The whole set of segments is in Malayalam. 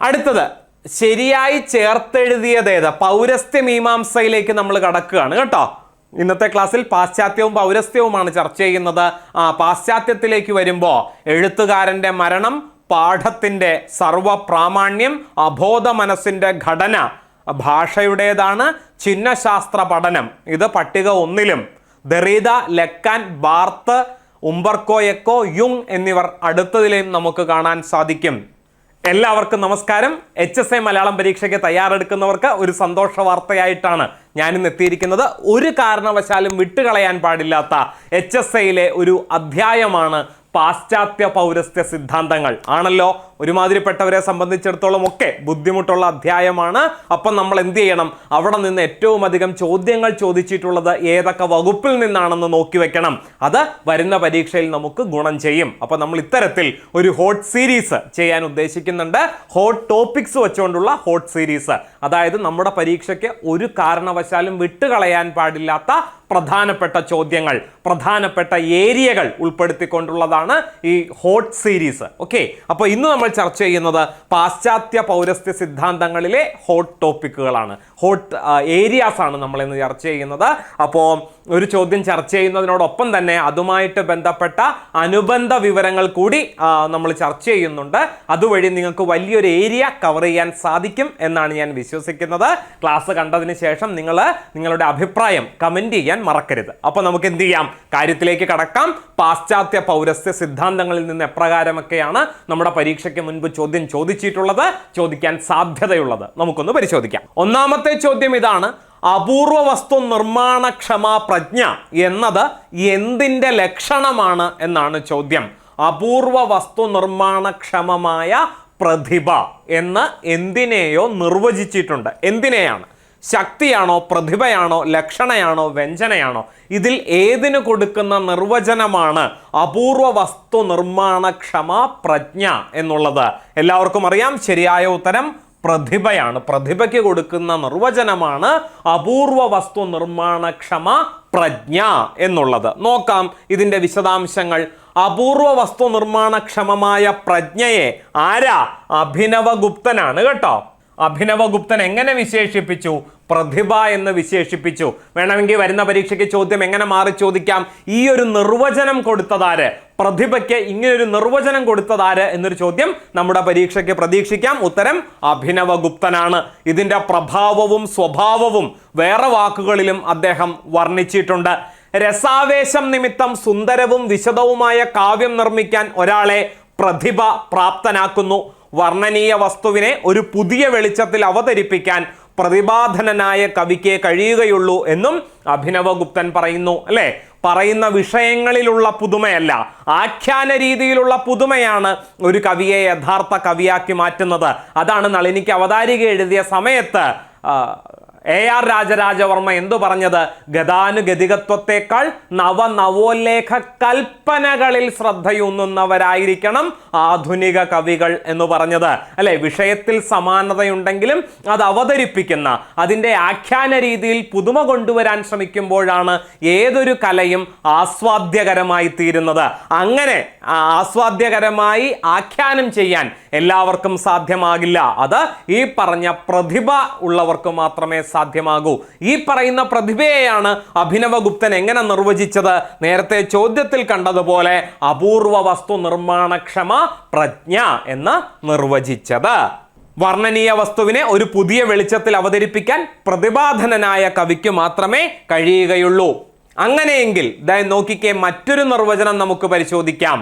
അടുത്തത് ശരിയായി ചേർത്തെഴുതിയതേത്? പൗരസ്ത്യ മീമാംസയിലേക്ക് നമ്മൾ കടക്കുകയാണ് കേട്ടോ. ഇന്നത്തെ ക്ലാസ്സിൽ പാശ്ചാത്യവും പൗരസ്ത്യവുമാണ് ചർച്ച ചെയ്യുന്നത്. പാശ്ചാത്യത്തിലേക്ക് വരുമ്പോൾ എഴുത്തുകാരൻ്റെ മരണം, പാഠത്തിൻ്റെ സർവപ്രാമാണ്യം, അബോധ മനസ്സിൻ്റെ ഘടന, ഭാഷയുടേതാണ്, ചിഹ്നശാസ്ത്ര പഠനം. ഇത് പട്ടിക 1-ലും. ദെറീദ, ലെക്കാൻ, ബാർത്ത്, ഉംബർക്കോ എക്കോ, യുങ് എന്നിവർ അടുത്തതിലെയും നമുക്ക് കാണാൻ സാധിക്കും. എല്ലാവർക്കും നമസ്കാരം. HSA മലയാളം പരീക്ഷയ്ക്ക് തയ്യാറെടുക്കുന്നവർക്ക് ഒരു സന്തോഷ വാർത്തയായിട്ടാണ് ഞാനിന്ന് എത്തിയിരിക്കുന്നത്. ഒരു കാരണവശാലും വിട്ടുകളയാൻ പാടില്ലാത്ത HSAയിലെ ഒരു അധ്യായമാണ് പാശ്ചാത്യ പൗരസ്ത്യ സിദ്ധാന്തങ്ങൾ. ആണല്ലോ, ഒരുമാതിരിപ്പെട്ടവരെ സംബന്ധിച്ചിടത്തോളം ഒക്കെ ബുദ്ധിമുട്ടുള്ള അധ്യായമാണ്. അപ്പം നമ്മൾ എന്ത് ചെയ്യണം? അവിടെ നിന്ന് ഏറ്റവും അധികം ചോദ്യങ്ങൾ ചോദിച്ചിട്ടുള്ളത് ഏതൊക്കെ വകുപ്പിൽ നിന്നാണെന്ന് നോക്കി വെക്കണം. അത് വരുന്ന പരീക്ഷയിൽ നമുക്ക് ഗുണം ചെയ്യും. അപ്പം നമ്മൾ ഇത്തരത്തിൽ ഒരു ഹോട്ട് സീരീസ് ചെയ്യാൻ ഉദ്ദേശിക്കുന്നുണ്ട്. ഹോട്ട് ടോപ്പിക്സ് വെച്ചുകൊണ്ടുള്ള ഹോട്ട് സീരീസ്. അതായത് നമ്മുടെ പരീക്ഷയ്ക്ക് ഒരു കാരണവശാലും വിട്ടുകളയാൻ പാടില്ലാത്ത പ്രധാനപ്പെട്ട ചോദ്യങ്ങൾ, പ്രധാനപ്പെട്ട ഏരിയകൾ ഉൾപ്പെടുത്തിക്കൊണ്ടുള്ളതാണ് ഈ ഹോട്ട് സീരീസ്. ഓക്കെ, അപ്പോൾ ഇന്ന് നമ്മൾ ചർച്ച ചെയ്യുന്നത് പാശ്ചാത്യ പൗരസ്ത്യ സിദ്ധാന്തങ്ങളിലെ ഹോട്ട് ടോപ്പിക്കുകളാണ്, ഹോട്ട് ഏരിയാസ് ആണ് നമ്മൾ ഇന്ന് ചർച്ച ചെയ്യുന്നത്. അപ്പോൾ ഒരു ചോദ്യം ചർച്ച ചെയ്യുന്നതിനോടൊപ്പം തന്നെ അതുമായിട്ട് ബന്ധപ്പെട്ട അനുബന്ധ വിവരങ്ങൾ കൂടി നമ്മൾ ചർച്ച ചെയ്യുന്നുണ്ട്. അതുവഴി നിങ്ങൾക്ക് വലിയൊരു ഏരിയ കവർ ചെയ്യാൻ സാധിക്കും എന്നാണ് ഞാൻ വിശ്വസിക്കുന്നത്. ക്ലാസ് കണ്ടതിന് ശേഷം നിങ്ങളുടെ അഭിപ്രായം കമൻറ്റ് ചെയ്യാൻ മറക്കരുത്. അപ്പോൾ നമുക്ക് എന്ത് ചെയ്യാം? കാര്യത്തിലേക്ക് കടക്കാം. പാശ്ചാത്യ പൗരസ്ത്യ സിദ്ധാന്തങ്ങളിൽ നിന്ന് എപ്രകാരമൊക്കെയാണ് നമ്മുടെ പരീക്ഷയ്ക്ക് മുൻപ് ചോദ്യം ചോദിച്ചിട്ടുള്ളത്, ചോദിക്കാൻ സാധ്യതയുള്ളത് നമുക്കൊന്ന് പരിശോധിക്കാം. ഒന്നാമത്തെ ചോദ്യം ഇതാണ്: അപൂർവ വസ്തു നിർമ്മാണക്ഷമാ പ്രജ്ഞ എന്നത് എന്തിൻ്റെ ലക്ഷണമാണ് എന്നാണ് ചോദ്യം. അപൂർവ വസ്തു നിർമ്മാണക്ഷമമായ പ്രതിഭ എന്ന് എന്തിനെയോ നിർവചിച്ചിട്ടുണ്ട്. എന്തിനെയാണ്? ശക്തിയാണോ, പ്രതിഭയാണോ, ലക്ഷണയാണോ, വ്യഞ്ജനയാണോ? ഇതിൽ ഏതിന് കൊടുക്കുന്ന നിർവചനമാണ് അപൂർവ വസ്തു നിർമ്മാണക്ഷമ പ്രജ്ഞ എന്നുള്ളത്? എല്ലാവർക്കും അറിയാം, ശരിയായ ഉത്തരം പ്രതിഭയാണ്. പ്രതിഭയ്ക്ക് കൊടുക്കുന്ന നിർവചനമാണ് അപൂർവ വസ്തു നിർമ്മാണക്ഷമ പ്രജ്ഞ എന്നുള്ളത്. നോക്കാം ഇതിൻ്റെ വിശദാംശങ്ങൾ. അപൂർവ വസ്തു നിർമ്മാണക്ഷമമായ പ്രജ്ഞയെ ആരാ? അഭിനവഗുപ്തനാണ് കേട്ടോ. അഭിനവഗുപ്തൻ എങ്ങനെ വിശേഷിപ്പിച്ചു? പ്രതിഭ എന്ന് വിശേഷിപ്പിച്ചു. വേണമെങ്കിൽ വരുന്ന പരീക്ഷയ്ക്ക് ചോദ്യം എങ്ങനെ മാറി ചോദിക്കാം? ഈ ഒരു നിർവചനം കൊടുത്തതാര്? പ്രതിഭയ്ക്ക് ഇങ്ങനൊരു നിർവചനം കൊടുത്തതാര് എന്നൊരു ചോദ്യം നമ്മുടെ പരീക്ഷയ്ക്ക് പ്രതീക്ഷിക്കാം. ഉത്തരം അഭിനവഗുപ്തനാണ്. ഇതിൻ്റെ പ്രഭാവവും സ്വഭാവവും വേറെ വാക്കുകളിലും അദ്ദേഹം വർണ്ണിച്ചിട്ടുണ്ട്. രസാവേശം നിമിത്തം സുന്ദരവും വിശദവുമായ കാവ്യം നിർമ്മിക്കാൻ ഒരാളെ പ്രതിഭ പ്രാപ്തനാക്കുന്നു. വർണ്ണനീയ വസ്തുവിനെ ഒരു പുതിയ വെളിച്ചത്തിൽ അവതരിപ്പിക്കാൻ പ്രതിഭാധനനായ കവിക്ക് കഴിയുകയുള്ളൂ എന്നും അഭിനവഗുപ്തൻ പറയുന്നു. അല്ലേ? പറയുന്ന വിഷയങ്ങളിലുള്ള പുതുമയല്ല, ആഖ്യാന രീതിയിലുള്ള പുതുമയാണ് ഒരു കവിയെ യഥാർത്ഥ കവിയാക്കി മാറ്റുന്നത്. അതാണ് നളിനിക്ക് അവതാരിക എഴുതിയ സമയത്ത് AR രാജരാജവർമ്മ എന്തു പറഞ്ഞത്? ഗതാനുഗതികത്വത്തെക്കാൾ നവനവോല്ലേഖ കൽപ്പനകളിൽ ശ്രദ്ധയൂന്നുന്നവരായിരിക്കണം ആധുനിക കവികൾ എന്ന് പറഞ്ഞത്. അല്ലെ? വിഷയത്തിൽ സമാനതയുണ്ടെങ്കിലും അത് അവതരിപ്പിക്കുന്ന, അതിൻ്റെ ആഖ്യാന രീതിയിൽ പുതുമ കൊണ്ടുവരാൻ ശ്രമിക്കുമ്പോഴാണ് ഏതൊരു കലയും ആസ്വാദ്യകരമായി തീരുന്നത്. അങ്ങനെ ആസ്വാദ്യകരമായി ആഖ്യാനം ചെയ്യാൻ എല്ലാവർക്കും സാധ്യമാകില്ല. അത് ഈ പറഞ്ഞ പ്രതിഭ ഉള്ളവർക്ക് മാത്രമേ സാധ്യമാകൂ. ഈ പറയുന്ന പ്രതിഭയെയാണ് അഭിനവഗുപ്തൻ എങ്ങനെ നിർവചിച്ചത്? നേരത്തെ ചോദ്യത്തിൽ കണ്ടതുപോലെ അപൂർവ വസ്തു നിർമ്മാണക്ഷമ പ്രജ്ഞ എന്ന് നിർവചിച്ചത്. വർണ്ണനീയ വസ്തുവിനെ ഒരു പുതിയ വെളിച്ചത്തിൽ അവതരിപ്പിക്കാൻ പ്രതിഭാധനനായ കവിക്ക് മാത്രമേ കഴിയുകയുള്ളൂ. അങ്ങനെയെങ്കിൽ നോക്കിക്കേ, മറ്റൊരു നിർവചനം നമുക്ക് പരിശോധിക്കാം.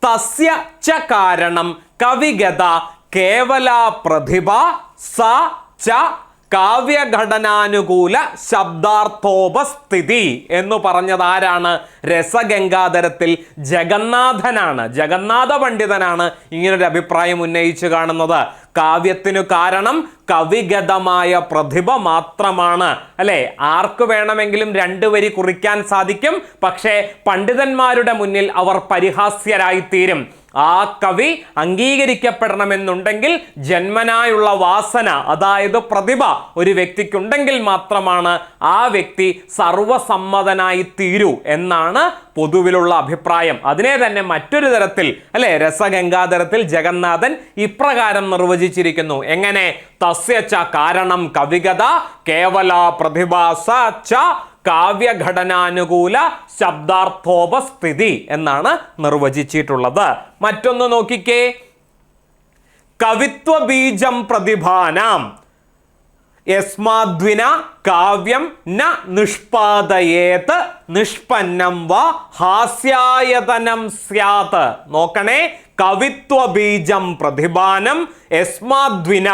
തസ്യ ച കാരണം കവിഗത കേവല പ്രതിഭ സ ച കാവ്യഘടനാനുകൂല ശബ്ദാർത്ഥോപസ്ഥിതി എന്ന് പറഞ്ഞത് ആരാണ്? രസഗംഗാധരത്തിൽ ജഗന്നാഥനാണ്, ജഗന്നാഥ പണ്ഡിതനാണ് ഇങ്ങനൊരു അഭിപ്രായം ഉന്നയിച്ചു കാണുന്നത്. കാവ്യത്തിനു കാരണം കവിഗതമായ പ്രതിഭ മാത്രമാണ്. അല്ലെ? ആർക്ക് വേണമെങ്കിലും 2 വരി കുറിക്കാൻ സാധിക്കും. പക്ഷേ പണ്ഡിതന്മാരുടെ മുന്നിൽ അവർ പരിഹാസ്യരായിത്തീരും. ആ കവി അംഗീകരിക്കപ്പെടണമെന്നുണ്ടെങ്കിൽ ജന്മനായുള്ള വാസന, അതായത് പ്രതിഭ ഒരു വ്യക്തിക്കുണ്ടെങ്കിൽ മാത്രമാണ് ആ വ്യക്തി സർവസമ്മതനായി തീരൂ എന്നാണ് പൊതുവിലുള്ള അഭിപ്രായം. അതിനെ തന്നെ മറ്റൊരു തരത്തിൽ അല്ലെ രസഗംഗാധരത്തിൽ ജഗന്നാഥൻ ഇപ്രകാരം നിർവചിച്ചിരിക്കുന്നു. എങ്ങനെ? തസ്യ ച കാരണം കവിഗത കേവല പ്രതിഭാസ ച കാവ്യഘടനാനുകൂല ശബ്ദാർത്ഥോപസ്ഥിതി എന്നാണ് നിർവചിച്ചിട്ടുള്ളത്. മറ്റൊന്ന് നോക്കിക്കേ, കവിത്വ ബീജം പ്രതിഭാനാം യസ്മാദ്വിന കാവ്യം ന നിഷ്പാദയേത് നിഷ്പന്നം വാ ഹാസ്യായതനം സ്യാത്. നോക്കണേ, കവിത്വ ബീജം പ്രതിഭാനം യസ്മാദ്വിന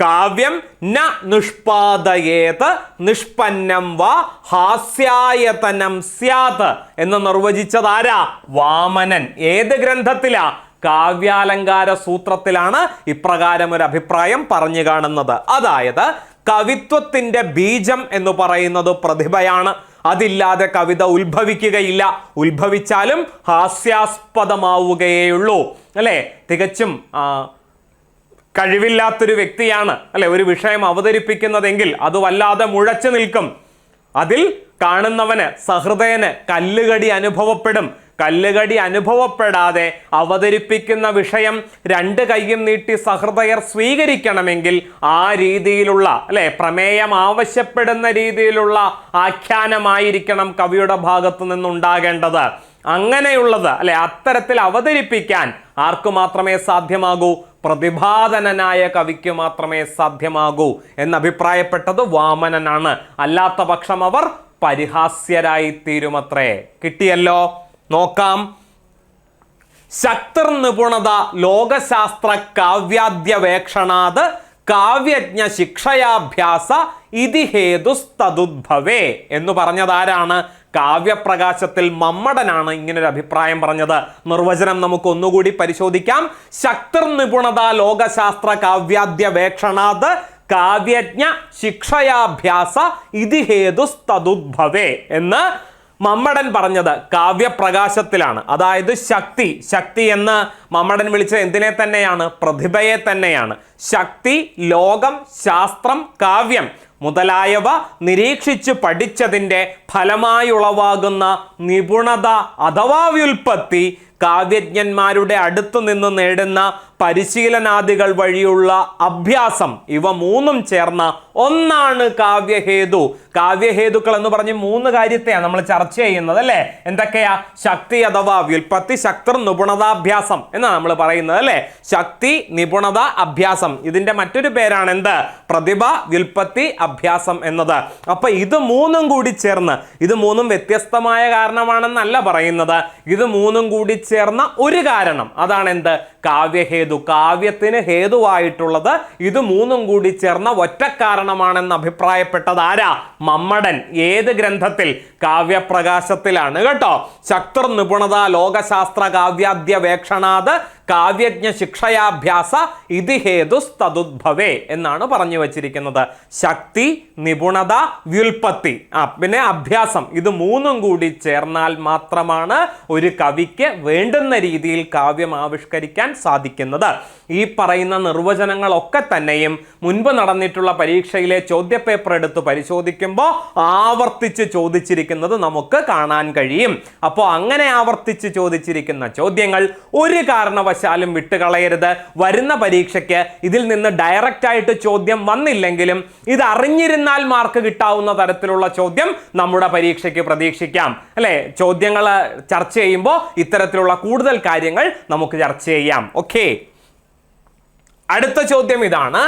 കാവ്യം ന നിഷ്പാദയേത് നിഷ്പന്നം വാ ഹാസ്യായതനം സ്യാത് എന്ന് നിർവചിച്ചതാരാ? വാമനൻ. ഏത് ഗ്രന്ഥത്തിലാ? കാവ്യാലങ്കാര സൂത്രത്തിലാണ് ഇപ്രകാരം ഒരു അഭിപ്രായം പറഞ്ഞു കാണുന്നത്. അതായത് കവിത്വത്തിന്റെ ബീജം എന്ന് പറയുന്നത് പ്രതിഭയാണ്. അതില്ലാതെ കവിത ഉത്ഭവിക്കുകയില്ല. ഉത്ഭവിച്ചാലും ഹാസ്യാസ്പദമാവുകയുള്ളൂ. അല്ലെ, തികച്ചും കഴിവില്ലാത്തൊരു വ്യക്തിയാണ് അല്ലെ ഒരു വിഷയം അവതരിപ്പിക്കുന്നതെങ്കിൽ അത് വല്ലാതെ മുഴച്ചു നിൽക്കും. അതിൽ കാണുന്നവന് സഹൃദയന് കല്ലുകടി അനുഭവപ്പെടും. കല്ലുകടി അനുഭവപ്പെടാതെ അവതരിപ്പിക്കുന്ന വിഷയം രണ്ട് കൈയും നീട്ടി സഹൃദയർ സ്വീകരിക്കണമെങ്കിൽ ആ രീതിയിലുള്ള അല്ലെ പ്രമേയം ആവശ്യപ്പെടുന്ന രീതിയിലുള്ള ആഖ്യാനമായിരിക്കണം കവിയുടെ ഭാഗത്തു നിന്നുണ്ടാകേണ്ടത്. അങ്ങനെയുള്ളത് അല്ലെ അത്തരത്തിൽ അവതരിപ്പിക്കാൻ ആർക്കു മാത്രമേ സാധ്യമാകൂ? പ്രതിഭാധനനായ കവിക്ക് മാത്രമേ സാധ്യമാകൂ എന്ന് അഭിപ്രായപ്പെട്ടത് വാമനനാണ്. അല്ലാത്ത പക്ഷം അവർ പരിഹാസ്യരായി തീരുമത്രേ. കിട്ടിയല്ലോ. നോക്കാം. ശക്തിർ നിപുണത ലോകശാസ്ത്ര കാവ്യാദ്യവേക്ഷണാത് കാവ്യജ്ഞ ശിക്ഷയാഭ്യാസ ഇതി ഹേതുസ്തദുദ്ഭവേ എന്ന് പറഞ്ഞതാരാണ്? കാവ്യപ്രകാശത്തിൽ മമ്മടനാണ് ഇങ്ങനൊരു അഭിപ്രായം പറഞ്ഞത്. നിർവചനം നമുക്ക് ഒന്നുകൂടി പരിശോധിക്കാം. ശക്തിർ നിപുണത ലോകശാസ്ത്ര കാവ്യാദ്യവേക്ഷണാത് കാവ്യജ്ഞ ശിക്ഷയാഭ്യാസ ഇതി ഹേതുസ്തദുദ്ഭവേ എന്ന് മമ്മടൻ പറഞ്ഞത് കാവ്യപ്രകാശത്തിലാണ്. അതായത് ശക്തി എന്ന് മമ്മടൻ വിളിച്ചത് എന്തിനെ തന്നെയാണ്? പ്രതിഭയെ തന്നെയാണ്. ശക്തി, ലോകം, ശാസ്ത്രം, കാവ്യം മുതലായവ നിരീക്ഷിച്ചു പഠിച്ചതിൻ്റെ ഫലമായുളവാകുന്ന നിപുണത അഥവാ വ്യുൽപ്പത്തി കാവ്യജ്ഞന്മാരുടെ അടുത്തു നിന്ന് നേടുന്ന പരിശീലനാദികൾ വഴിയുള്ള അഭ്യാസം, ഇവ മൂന്നും ചേർന്ന ഒന്നാണ് കാവ്യഹേതു. കാവ്യഹേതുക്കൾ എന്ന് പറഞ്ഞ് മൂന്ന് കാര്യത്തെയാണ് നമ്മൾ ചർച്ച ചെയ്യുന്നത് അല്ലേ? എന്തൊക്കെയാ? ശക്തി അഥവാ വ്യുൽപ്പത്തി, ശക്തിർ നിപുണതാഭ്യാസം എന്നാണ് നമ്മൾ പറയുന്നത് അല്ലേ? ശക്തി, നിപുണത, അഭ്യാസം. ഇതിന്റെ മറ്റൊരു പേരാണ് എന്ത്? പ്രതിഭ, വ്യുൽപ്പത്തി, അഭ്യാസം എന്നത്. അപ്പൊ ഇത് മൂന്നും കൂടി ചേർന്ന്, ഇത് മൂന്നും വ്യത്യസ്തമായ കാരണമാണെന്നല്ല പറയുന്നത്, ഇത് മൂന്നും കൂടി ചേർന്ന ഒരു കാരണം, അതാണ് എന്ത്? കാവ്യഹേതു. കാവ്യത്തിന് ഹേതുവായിട്ടുള്ളത് ഇത് മൂന്നും കൂടി ചേർന്ന ഒറ്റ കാരണമാണെന്ന് അഭിപ്രായപ്പെട്ടത് ആരാ? മമ്മടൻ. ഏത് ഗ്രന്ഥത്തിൽ? കാവ്യപ്രകാശത്തിലാണ് കേട്ടോ. ശക്തിർ നിപുണത ലോകശാസ്ത്ര കാവ്യാദ്യവേക്ഷണാത് കാവ്യജ്ഞ ശിക്ഷയാഭ്യാസ ഇതി ഹേതുസ്തദുദ്ഭവേ എന്നാണ് പറഞ്ഞു വച്ചിരിക്കുന്നത്. ശക്തി, നിപുണത, വ്യുൽപ്പത്തി, പിന്നെ അഭ്യാസം, ഇത് മൂന്നും കൂടി ചേർന്നാൽ മാത്രമാണ് ഒരു കവിക്ക് വേണ്ടുന്ന രീതിയിൽ കാവ്യം ആവിഷ്കരിക്കാൻ സാധിക്കുന്നത്. ഈ പറയുന്ന നിർവചനങ്ങളൊക്കെ തന്നെയും മുൻപ് നടന്നിട്ടുള്ള പരീക്ഷയിലെ ചോദ്യപേപ്പർ എടുത്ത് പരിശോധിക്കുമ്പോൾ ആവർത്തിച്ച് ചോദിച്ചിരിക്കുന്നത് നമുക്ക് കാണാൻ കഴിയും. അപ്പോൾ അങ്ങനെ ആവർത്തിച്ച് ചോദിച്ചിരിക്കുന്ന ചോദ്യങ്ങൾ ഒരു കാരണവശാലും വിട്ടുകളയരുത്. വരുന്ന പരീക്ഷയ്ക്ക് ഇതിൽ നിന്ന് ഡയറക്റ്റ് ആയിട്ട് ചോദ്യം വന്നില്ലെങ്കിലും ഇത് അറിഞ്ഞിരുന്നാൽ മാർക്ക് കിട്ടാവുന്ന തരത്തിലുള്ള ചോദ്യം നമ്മുടെ പരീക്ഷയ്ക്ക് പ്രതീക്ഷിക്കാം അല്ലെ? ചോദ്യങ്ങൾ ചർച്ച ചെയ്യുമ്പോൾ ഇത്തരത്തിലുള്ള കൂടുതൽ കാര്യങ്ങൾ നമുക്ക് ചർച്ച ചെയ്യാം. ഓക്കെ, അടുത്ത ചോദ്യം ഇതാണ്.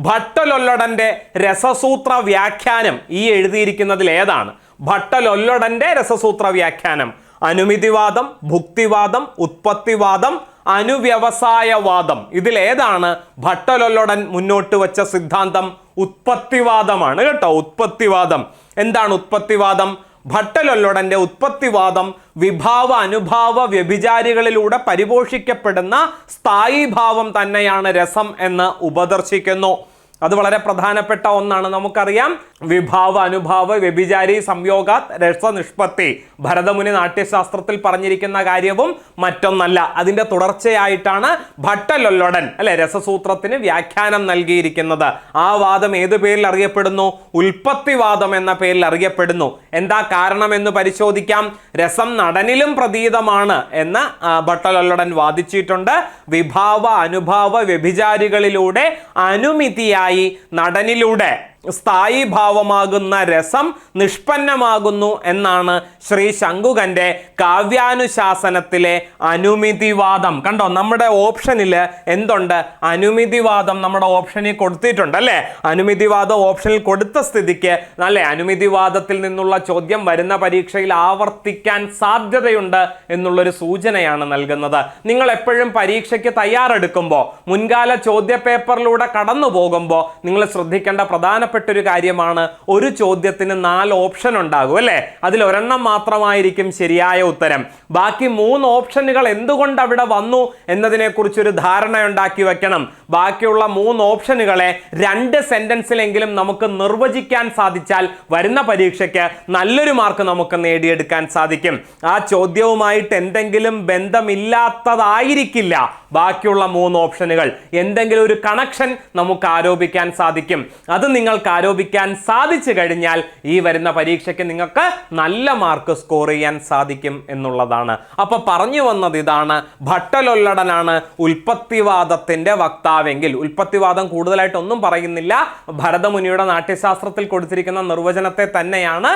ഭട്ടലൊല്ലടന്റെ രസസൂത്ര വ്യാഖ്യാനം ഈ എഴുതിയിരിക്കുന്നതിൽ ഏതാണ്? ഭട്ടലൊല്ലടന്റെ രസസൂത്ര വ്യാഖ്യാനം അനുമിതിവാദം, ഭുക്തിവാദം, ഉത്പത്തിവാദം, അനുവ്യവസായവാദം. ഇതിലേതാണ് ഭട്ടലൊല്ലടൻ മുന്നോട്ട് വച്ച സിദ്ധാന്തം? ഉത്പത്തിവാദമാണ് കേട്ടോ. ഉത്പത്തിവാദം. എന്താണ് ഉത്പത്തിവാദം? ഭട്ടലൊല്ലടന്റെ ഉത്പത്തിവാദം വിഭാവ അനുഭാവ വ്യഭിചാരികളിലൂടെ പരിപോഷിക്കപ്പെടുന്ന സ്ഥായി ഭാവം തന്നെയാണ് രസം എന്ന് ഉപദർശിക്കുന്നു. അത് വളരെ പ്രധാനപ്പെട്ട ഒന്നാണ്. നമുക്കറിയാം വിഭാവ അനുഭാവ വ്യഭിചാരി സംയോഗാത് രസനിഷ്പത്തി. ഭരതമുനി നാട്യശാസ്ത്രത്തിൽ പറഞ്ഞിരിക്കുന്ന കാര്യവും മറ്റൊന്നല്ല. അതിന്റെ തുടർച്ചയായിട്ടാണ് ഭട്ടലൊല്ലൊടൻ അല്ലെ രസസൂത്രത്തിന് വ്യാഖ്യാനം നൽകിയിരിക്കുന്നത്. ആ വാദം ഏത് പേരിൽ അറിയപ്പെടുന്നു? ഉൽപ്പത്തിവാദം എന്ന പേരിൽ അറിയപ്പെടുന്നു. എന്താ കാരണം എന്ന് പരിശോധിക്കാം. രസം നടനിലും പ്രതീതമാണ് എന്ന് ഭട്ടലൊല്ലൊടൻ വാദിച്ചിട്ടുണ്ട്. വിഭാവ അനുഭാവ വ്യഭിചാരികളിലൂടെ അനുമിതിയായി നടനിലൂടെ സ്ഥായി ഭാവമാകുന്ന രസം നിഷ്പന്നമാകുന്നു എന്നാണ് ശ്രീ ശങ്കുകന്റെ കാവ്യാനുശാസനത്തിലെ അനുമിതിവാദം. കണ്ടോ, നമ്മുടെ ഓപ്ഷനിൽ എന്തുണ്ട്? അനുമിതിവാദം നമ്മുടെ ഓപ്ഷനിൽ കൊടുത്തിട്ടുണ്ട് അല്ലേ. അനുമിതിവാദം ഓപ്ഷനിൽ കൊടുത്ത സ്ഥിതിക്ക് അല്ലെ അനുമിതിവാദത്തിൽ നിന്നുള്ള ചോദ്യം വരുന്ന പരീക്ഷയിൽ ആവർത്തിക്കാൻ സാധ്യതയുണ്ട് എന്നുള്ളൊരു സൂചനയാണ് നൽകുന്നത്. നിങ്ങൾ എപ്പോഴും പരീക്ഷയ്ക്ക് തയ്യാറെടുക്കുമ്പോൾ, മുൻകാല ചോദ്യ പേപ്പറിലൂടെ കടന്നു പോകുമ്പോൾ നിങ്ങൾ ശ്രദ്ധിക്കേണ്ട പ്രധാനപ്പെട്ട ഒരു കാര്യമാണ്, ഒരു ചോദ്യത്തിന് 4 ഓപ്ഷൻ ഉണ്ടാകും അല്ലെ. അതിൽ ഒരെണ്ണം മാത്രമായിരിക്കും ശരിയായ ഉത്തരം. ബാക്കി 3 ഓപ്ഷനുകൾ എന്തുകൊണ്ട് അവിടെ വന്നു എന്നതിനെ കുറിച്ചൊരു ധാരണ ഉണ്ടാക്കി വെക്കണം. ബാക്കിയുള്ള 3 ഓപ്ഷനുകളെ 2 സെന്റൻസിലെങ്കിലും നമുക്ക് നിർവചിക്കാൻ സാധിച്ചാൽ വരുന്ന പരീക്ഷയ്ക്ക് നല്ലൊരു മാർക്ക് നമുക്ക് നേടിയെടുക്കാൻ സാധിക്കും. ആ ചോദ്യവുമായിട്ട് എന്തെങ്കിലും ബന്ധമില്ലാത്തതായിരിക്കില്ല ബാക്കിയുള്ള 3 ഓപ്ഷനുകൾ. എന്തെങ്കിലും ഒരു കണക്ഷൻ നമുക്ക് ആരോപിക്കാൻ സാധിക്കും. അത് നിങ്ങൾക്ക് ആരോപിക്കാൻ സാധിച്ചു കഴിഞ്ഞാൽ ഈ വരുന്ന പരീക്ഷയ്ക്ക് നിങ്ങൾക്ക് നല്ല മാർക്ക് സ്കോർ ചെയ്യാൻ സാധിക്കും എന്നുള്ളതാണ്. അപ്പൊ പറഞ്ഞു വന്നത് ഇതാണ്, ഭട്ടലൊല്ലടനാണ് ഉൽപ്പത്തിവാദത്തിന്റെ വക്താവെങ്കിൽ. ഉൽപ്പത്തിവാദം കൂടുതലായിട്ടൊന്നും പറയുന്നില്ല, ഭരതമുനിയുടെ നാട്യശാസ്ത്രത്തിൽ കൊടുത്തിരിക്കുന്ന നിർവചനത്തെ തന്നെയാണ്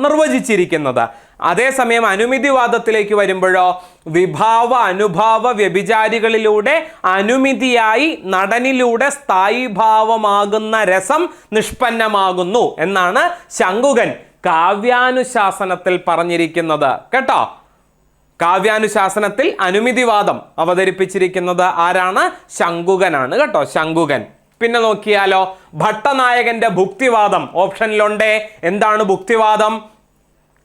നിർവചിച്ചിരിക്കുന്നത്. അതേസമയം അനുമിതിവാദത്തിലേക്ക് വരുമ്പോഴോ വിഭാവ അനുഭാവ വ്യഭിചാരികളിലൂടെ അനുമിതിയായി നടനിലൂടെ സ്ഥായീഭാവമാകുന്ന രസം നിഷ്പന്നമാകുന്നു എന്നാണ് ശങ്കുകൻ കാവ്യാനുശാസനത്തിൽ പറഞ്ഞിരിക്കുന്നത് കേട്ടോ. കാവ്യാനുശാസനത്തിൽ അനുമിതിവാദം അവതരിപ്പിച്ചിരിക്കുന്നത് ആരാണ്? ശങ്കുകനാണ് കേട്ടോ, ശങ്കുകൻ. പിന്നെ നോക്കിയാലോ, ഭട്ടനായകന്റെ ഭുക്തിവാദം ഓപ്ഷനിലുണ്ടേ. എന്താണ് ഭുക്തിവാദം?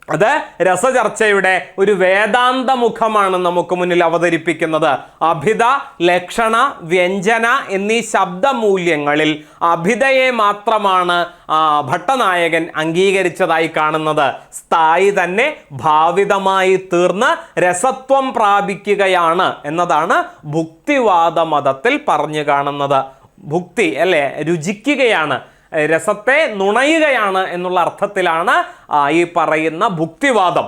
അത് രസചർച്ചയുടെ ഒരു വേദാന്ത മുഖമാണ് നമുക്ക് മുന്നിൽ അവതരിപ്പിക്കുന്നത്. അഭിധ, ലക്ഷണ, വ്യഞ്ജന എന്നീ ശബ്ദമൂല്യങ്ങളിൽ അഭിധയെ മാത്രമാണ് ഭട്ടനായകൻ അംഗീകരിച്ചതായി കാണുന്നത്. സ്ഥായി തന്നെ ഭാവിതമായി തീർന്ന് രസത്വം പ്രാപിക്കുകയാണ് എന്നതാണ് ഭുക്തിവാദ മതത്തിൽ പറഞ്ഞു കാണുന്നത്. ഭുക്തി അല്ലെ, രുചിക്കുകയാണ്, രസത്തെ നുണയുകയാണ് എന്നുള്ള അർത്ഥത്തിലാണ് ഈ പറയുന്ന ഭുക്തിവാദം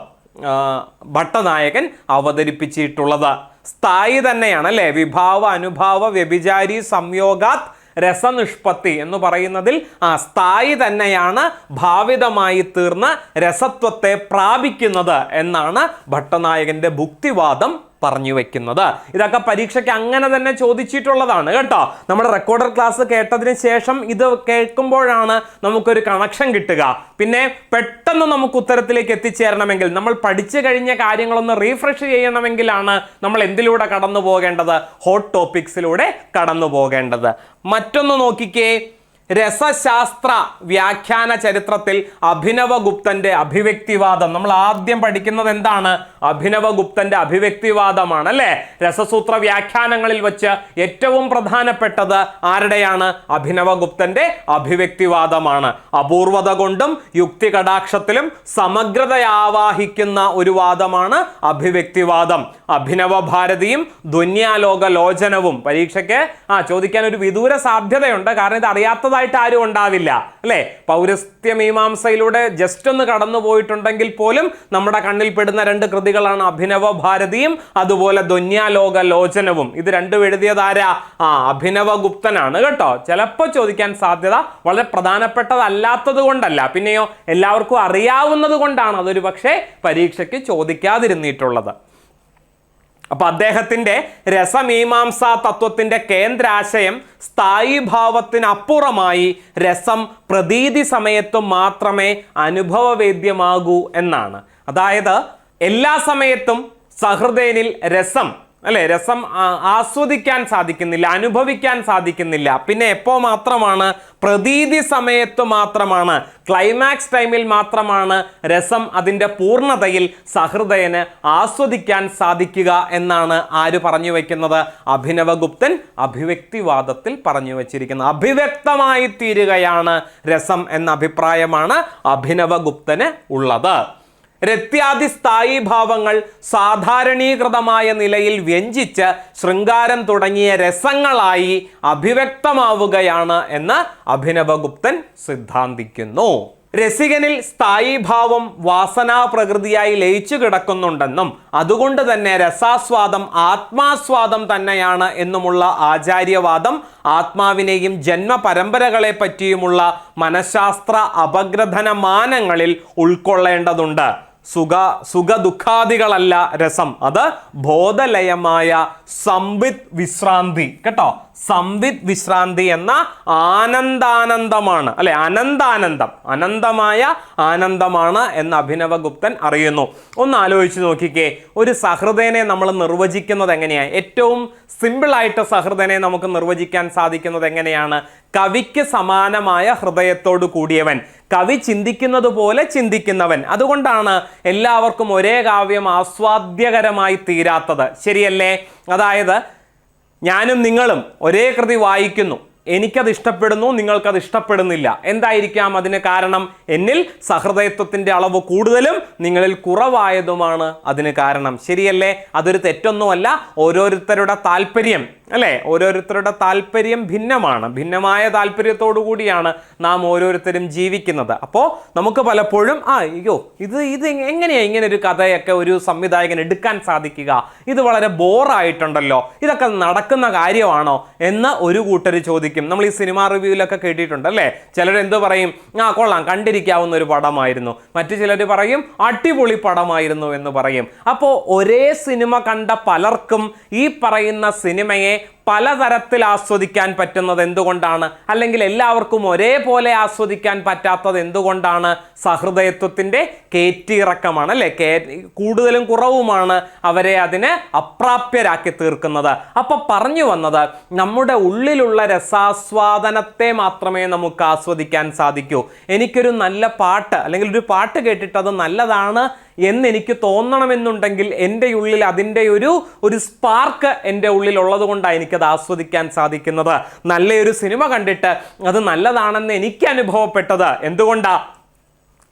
ഭട്ടനായകൻ അവതരിപ്പിച്ചിട്ടുള്ളത്. സ്ഥായി തന്നെയാണ് അല്ലെ. വിഭാവ അനുഭാവ വ്യഭിചാരി സംയോഗാത് രസനിഷ്പത്തി എന്ന് പറയുന്നതിൽ സ്ഥായി തന്നെയാണ് ഭാവിതമായി തീർന്ന് രസത്വത്തെ പ്രാപിക്കുന്നത് എന്നാണ് ഭട്ടനായകന്റെ ഭുക്തിവാദം പറഞ്ഞു വെക്കുന്നത്. ഇതൊക്കെ പരീക്ഷയ്ക്ക് അങ്ങനെ തന്നെ ചോദിച്ചിട്ടുള്ളതാണ് കേട്ടോ. നമ്മുടെ റെക്കോർഡർ ക്ലാസ് കേട്ടതിന് ശേഷം ഇത് കേൾക്കുമ്പോഴാണ് നമുക്കൊരു കണക്ഷൻ കിട്ടുക. പിന്നെ പെട്ടെന്ന് നമുക്ക് ഉത്തരത്തിലേക്ക് എത്തിച്ചേരണമെങ്കിൽ, നമ്മൾ പഠിച്ചു കഴിഞ്ഞ കാര്യങ്ങളൊന്ന് റീഫ്രഷ് ചെയ്യണമെങ്കിലാണ് നമ്മൾ എന്തിലൂടെ കടന്നു പോകേണ്ടത്? ഹോട്ട് ടോപ്പിക്സിലൂടെ കടന്നു പോകേണ്ടത്. മറ്റൊന്ന് നോക്കിക്കേ, രസശാസ്ത്ര വ്യാഖ്യാന ചരിത്രത്തിൽ അഭിനവഗുപ്തന്റെ അഭിവ്യക്തിവാദം. നമ്മൾ ആദ്യം പഠിക്കുന്നത് എന്താണ്? അഭിനവഗുപ്തന്റെ അഭിവ്യക്തിവാദമാണ് അല്ലെ. രസസൂത്ര വ്യാഖ്യാനങ്ങളിൽ വെച്ച് ഏറ്റവും പ്രധാനപ്പെട്ടത് ആരുടെയാണ്? അഭിനവഗുപ്തന്റെ അഭിവ്യക്തിവാദമാണ്. അപൂർവത കൊണ്ടും യുക്തി കടാക്ഷത്തിലും സമഗ്രതയാവാഹിക്കുന്ന ഒരു വാദമാണ് അഭിവ്യക്തിവാദം. അഭിനവ ഭാരതിയും ധ്വന്യാലോക ലോചനവും പരീക്ഷയ്ക്ക് ചോദിക്കാൻ ഒരു വിദൂര സാധ്യതയുണ്ട്. കാരണം ഇത് അറിയാത്തതായിട്ട് ആരും ഉണ്ടാവില്ല അല്ലെ. പൗരസ്ത്യ മീമാംസയിലൂടെ ജസ്റ്റ് ഒന്ന് കടന്നു പോയിട്ടുണ്ടെങ്കിൽ പോലും നമ്മുടെ കണ്ണിൽ പെടുന്ന 2 കൃതികളാണ് അഭിനവ ഭാരതിയും അതുപോലെ ധ്വന്യാലോക ലോചനവും. ഇത് രണ്ടും എഴുതിയതാരാ? അഭിനവഗുപ്തനാണ് കേട്ടോ. ചിലപ്പോൾ ചോദിക്കാൻ സാധ്യത വളരെ പ്രധാനപ്പെട്ടതല്ലാത്തത് കൊണ്ടല്ല, പിന്നെയോ എല്ലാവർക്കും അറിയാവുന്നത് കൊണ്ടാണ് അതൊരു പക്ഷേ പരീക്ഷയ്ക്ക് ചോദിക്കാതിരുന്നിട്ടുള്ളത്. അപ്പൊ അദ്ദേഹത്തിന്റെ രസമീമാംസാ തത്വത്തിന്റെ കേന്ദ്രാശയം സ്ഥായി ഭാവത്തിനപ്പുറമായി രസം പ്രതീതി സമയത്തും മാത്രമേ അനുഭവവേദ്യമാകൂ എന്നാണ്. അതായത് എല്ലാ സമയത്തും സഹൃദയനിൽ രസം അല്ലെ, രസം ആസ്വദിക്കാൻ സാധിക്കുന്നില്ല, അനുഭവിക്കാൻ സാധിക്കുന്നില്ല. പിന്നെ എപ്പോ മാത്രമാണ്? പ്രതീതി സമയത്ത് മാത്രമാണ്, ക്ലൈമാക്സ് ടൈമിൽ മാത്രമാണ് രസം അതിൻ്റെ പൂർണ്ണതയിൽ സഹൃദയന് ആസ്വദിക്കാൻ സാധിക്കുക എന്നാണ് ആര് പറഞ്ഞു വയ്ക്കുന്നത്? അഭിനവഗുപ്തൻ അഭിവ്യക്തിവാദത്തിൽ പറഞ്ഞു വച്ചിരിക്കുന്നത്. അഭിവ്യക്തമായി തീരുകയാണ് രസം എന്ന അഭിപ്രായമാണ് അഭിനവഗുപ്തന് ഉള്ളത്. രത്യാദി സ്ഥായി ഭാവങ്ങൾ സാധാരണീകൃതമായ നിലയിൽ വ്യഞ്ജിച്ച് ശൃംഗാരം തുടങ്ങിയ രസങ്ങളായി അഭിവ്യക്തമാവുകയാണ് എന്ന് അഭിനവഗുപ്തൻ സിദ്ധാന്തിക്കുന്നു. രസികനിൽ സ്ഥായീഭാവം വാസനാപ്രകൃതിയായി ലയിച്ചു കിടക്കുന്നുണ്ടെന്നും അതുകൊണ്ട് തന്നെ രസാസ്വാദം ആത്മാസ്വാദം തന്നെയാണ് എന്നുമുള്ള ആചാര്യവാദം ആത്മാവിനെയും ജന്മപരമ്പരകളെ പറ്റിയുമുള്ള മനഃശാസ്ത്ര അപഗ്രഥനമാനങ്ങളിൽ ഉൾക്കൊള്ളേണ്ടതുണ്ട്. സുഖദുഃഖാദികളല്ല രസം, അത് ബോധലയമായ സംവിത് വിശ്രാന്തി, കേട്ടോ, സംവിത് വിശ്രാന്തി എന്ന ആനന്ദാനന്ദമാണ്, അല്ലെ, അനന്താനന്ദം, അനന്തമായ ആനന്ദമാണ് എന്ന് അഭിനവഗുപ്തൻ അറിയുന്നു. ഒന്ന് ആലോചിച്ച് നോക്കിക്കേ, ഒരു സഹൃദയനെ നമ്മൾ നിർവചിക്കുന്നത് എങ്ങനെയാണ്? ഏറ്റവും സിമ്പിളായിട്ട് സഹൃദയനെ നമുക്ക് നിർവചിക്കാൻ സാധിക്കുന്നത് എങ്ങനെയാണ്? കവിക്ക് സമാനമായ ഹൃദയത്തോട് കൂടിയവൻ, കവി ചിന്തിക്കുന്നത് പോലെ ചിന്തിക്കുന്നവൻ. അതുകൊണ്ടാണ് എല്ലാവർക്കും ഒരേ കാവ്യം ആസ്വാദ്യകരമായി തീരാത്തത്, ശരിയല്ലേ? അതായത് ഞാനും നിങ്ങളും ഒരേ കൃതി വായിക്കുന്നു, എനിക്കത് ഇഷ്ടപ്പെടുന്നു, നിങ്ങൾക്കത് ഇഷ്ടപ്പെടുന്നില്ല. എന്തായിരിക്കാം അതിന് കാരണം? എന്നിൽ സഹൃദയത്വത്തിൻ്റെ അളവ് കൂടുതലും നിങ്ങളിൽ കുറവായതുമാണ് അതിന് കാരണം, ശരിയല്ലേ? അതൊരു തെറ്റൊന്നുമല്ല. ഓരോരുത്തരുടെ താല്പര്യം, അല്ലേ, ഓരോരുത്തരുടെ താല്പര്യം ഭിന്നമാണ്. ഭിന്നമായ താല്പര്യത്തോടു കൂടിയാണ് നാം ഓരോരുത്തരും ജീവിക്കുന്നത്. അപ്പോൾ നമുക്ക് പലപ്പോഴും അയ്യോ ഇത് എങ്ങനെയാണ് ഇങ്ങനെ ഒരു കഥയൊക്കെ ഒരു സംവിധായകൻ എടുക്കാൻ സാധിക്കുക? ഇത് വളരെ ബോറായിട്ടുണ്ടല്ലോ, ഇതൊക്കെ നടക്കുന്ന കാര്യമാണോ എന്ന് ഒരു കൂട്ടർ ചോദിക്കും. നമ്മൾ ഈ സിനിമാ റിവ്യൂവിലൊക്കെ കേട്ടിട്ടുണ്ട്, അല്ലേ? ചിലരെന്ത് പറയും? കൊള്ളാം, കണ്ടിരിക്കാവുന്ന ഒരു പടമായിരുന്നു. മറ്റു ചിലർ പറയും അടിപൊളി പടമായിരുന്നു എന്ന് പറയും. അപ്പോൾ ഒരേ സിനിമ കണ്ട പലർക്കും ഈ പറയുന്ന സിനിമയെ പലതരത്തിൽ ആസ്വദിക്കാൻ പറ്റുന്നത് എന്തുകൊണ്ടാണ്? അല്ലെങ്കിൽ എല്ലാവർക്കും ഒരേപോലെ ആസ്വദിക്കാൻ പറ്റാത്തത് എന്തുകൊണ്ടാണ്? സഹൃദയത്വത്തിൻ്റെ കയറ്റിയിറക്കമാണ്, അല്ലേ? കൂടുതലും കുറവുമാണ് അവരെ അതിന് അപ്രാപ്യരാക്കി തീർക്കുന്നത്. അപ്പൊ പറഞ്ഞു വന്നത്, നമ്മുടെ ഉള്ളിലുള്ള രസാസ്വാദനത്തെ മാത്രമേ നമുക്ക് ആസ്വദിക്കാൻ സാധിക്കൂ. എനിക്കൊരു നല്ല പാട്ട് അല്ലെങ്കിൽ ഒരു പാട്ട് കേട്ടിട്ട് അത് നല്ലതാണ് എന്നെനിക്ക് തോന്നണമെന്നുണ്ടെങ്കിൽ എൻ്റെ ഉള്ളിൽ അതിൻ്റെ ഒരു സ്പാർക്ക് എൻ്റെ ഉള്ളിൽ ഉള്ളത് കൊണ്ടാണ് എനിക്കത് ആസ്വദിക്കാൻ സാധിക്കുന്നത്. നല്ലൊരു സിനിമ കണ്ടിട്ട് അത് നല്ലതാണെന്ന് എനിക്ക് അനുഭവപ്പെട്ടത് എന്തുകൊണ്ടാണ്?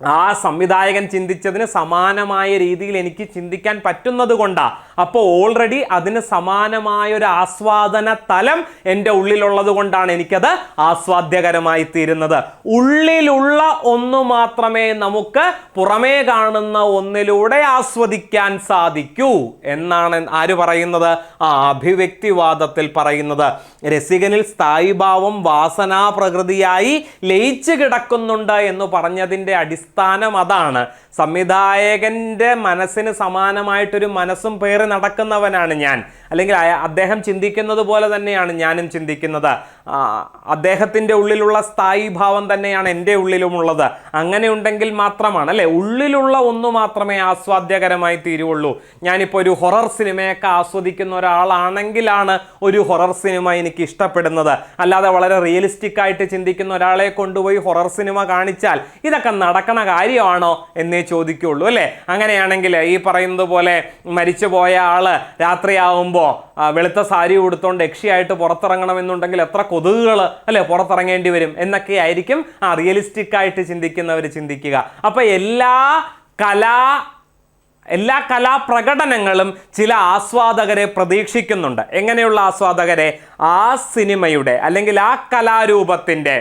ആ സംവിധായകൻ ചിന്തിച്ചതിന് സമാനമായ രീതിയിൽ എനിക്ക് ചിന്തിക്കാൻ പറ്റുന്നത് കൊണ്ടാണ്. അപ്പോൾ ഓൾറെഡി അതിന് സമാനമായ ഒരു ആസ്വാദന തലം എൻ്റെ ഉള്ളിലുള്ളത് കൊണ്ടാണ് എനിക്കത് ആസ്വാദ്യകരമായി തീരുന്നത്. ഉള്ളിലുള്ള ഒന്ന് മാത്രമേ നമുക്ക് പുറമേ കാണുന്ന ഒന്നിലൂടെ ആസ്വദിക്കാൻ സാധിക്കൂ എന്നാണ് ആര് പറയുന്നത്? അഭിവ്യക്തിവാദത്തിൽ പറയുന്നത്. രസികനിൽ സ്ഥായിഭാവം വാസനാപ്രകൃതിയായി ലയിച്ചു കിടക്കുന്നുണ്ട് എന്ന് പറഞ്ഞതിൻ്റെ അടിസ്ഥാനം അതാണ്. സംവിധായകൻ്റെ മനസ്സിന് സമാനമായിട്ടൊരു മനസ്സും പേറി നടക്കുന്നവനാണ് ഞാൻ, അല്ലെങ്കിൽ അദ്ദേഹം ചിന്തിക്കുന്നത് പോലെ തന്നെയാണ് ഞാനും ചിന്തിക്കുന്നത്. അദ്ദേഹത്തിൻ്റെ ഉള്ളിലുള്ള സ്ഥായി ഭാവം തന്നെയാണ് എൻ്റെ ഉള്ളിലുമുള്ളത്. അങ്ങനെ ഉണ്ടെങ്കിൽ മാത്രമാണ്, അല്ലേ, ഉള്ളിലുള്ള ഒന്ന് മാത്രമേ ആസ്വാദ്യകരമായി തീരുള്ളൂ. ഞാനിപ്പോൾ ഒരു ഹൊറർ സിനിമയൊക്കെ ആസ്വദിക്കുന്ന ഒരാളാണെങ്കിലാണ് ഒരു ഹൊറർ സിനിമ എനിക്ക് ഇഷ്ടപ്പെടുന്നത്. അല്ലാതെ വളരെ റിയലിസ്റ്റിക് ആയിട്ട് ചിന്തിക്കുന്ന ഒരാളെ കൊണ്ടുപോയി ഹൊറർ സിനിമ കാണിച്ചാൽ ഇതൊക്കെ നടക്കണ കാര്യമാണോ എന്നേ ചോദിക്കുള്ളൂ, അല്ലേ? അങ്ങനെയാണെങ്കിൽ ഈ പറയുന്നത് പോലെ മരിച്ചുപോയ ആള് രാത്രിയാവുമ്പോൾ വെളുത്ത സാരി ഉടുത്തോണ്ട് യക്ഷിയായിട്ട് പുറത്തിറങ്ങണമെന്നുണ്ടെങ്കിൽ എത്ര കൊതുകുകൾ, അല്ലെ, പുറത്തിറങ്ങേണ്ടി വരും എന്നൊക്കെ ആയിരിക്കും റിയലിസ്റ്റിക് ആയിട്ട് ചിന്തിക്കുന്നവർ ചിന്തിക്കുക. അപ്പൊ എല്ലാ കലാപ്രകടനങ്ങളും ചില ആസ്വാദകരെ പ്രതീക്ഷിക്കുന്നുണ്ട്. എങ്ങനെയുള്ള ആസ്വാദകരെ? ആ സിനിമയുടെ അല്ലെങ്കിൽ ആ കലാരൂപത്തിൻ്റെ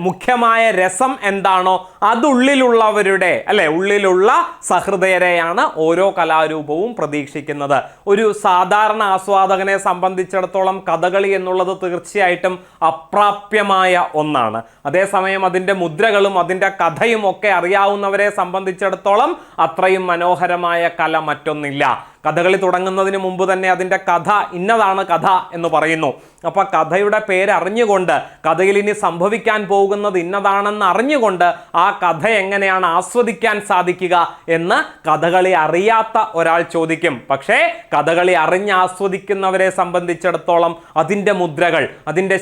മുഖ്യമായ രസം എന്താണോ അതുള്ളിലുള്ളവരുടെ, അല്ലെ, ഉള്ളിലുള്ള സഹൃദയരെയാണ് ഓരോ കലാരൂപവും പ്രതീക്ഷിക്കുന്നത്. ഒരു സാധാരണ ആസ്വാദകനെ സംബന്ധിച്ചിടത്തോളം കഥകളി എന്നുള്ളത് തീർച്ചയായിട്ടും അപ്രാപ്യമായ ഒന്നാണ്. അതേസമയം അതിൻ്റെ മുദ്രകളും അതിൻ്റെ കഥയും ഒക്കെ അറിയാവുന്നവരെ സംബന്ധിച്ചിടത്തോളം അത്രയും മനോഹരമായ കല മറ്റൊന്നില്ല. കഥകളി തുടങ്ങുന്നതിന് മുമ്പ് തന്നെ അതിൻ്റെ കഥ ഇന്നതാണ് കഥ എന്ന് പറയുന്നു. അപ്പോൾ കഥയുടെ പേര് അറിഞ്ഞുകൊണ്ട്, കഥയിൽ ഇനി സംഭവിക്കാൻ പോകുന്നത് ഇന്നതാണെന്ന് അറിഞ്ഞുകൊണ്ട് ആ കഥ എങ്ങനെയാണ് ആസ്വദിക്കാൻ സാധിക്കുക എന്ന് കഥകളി അറിയാത്ത ഒരാൾ ചോദിക്കും. പക്ഷേ കഥകളി അറിഞ്ഞ് ആസ്വദിക്കുന്നവരെ സംബന്ധിച്ചിടത്തോളം അതിൻ്റെ മുദ്രകൾ, അതിൻ്റെ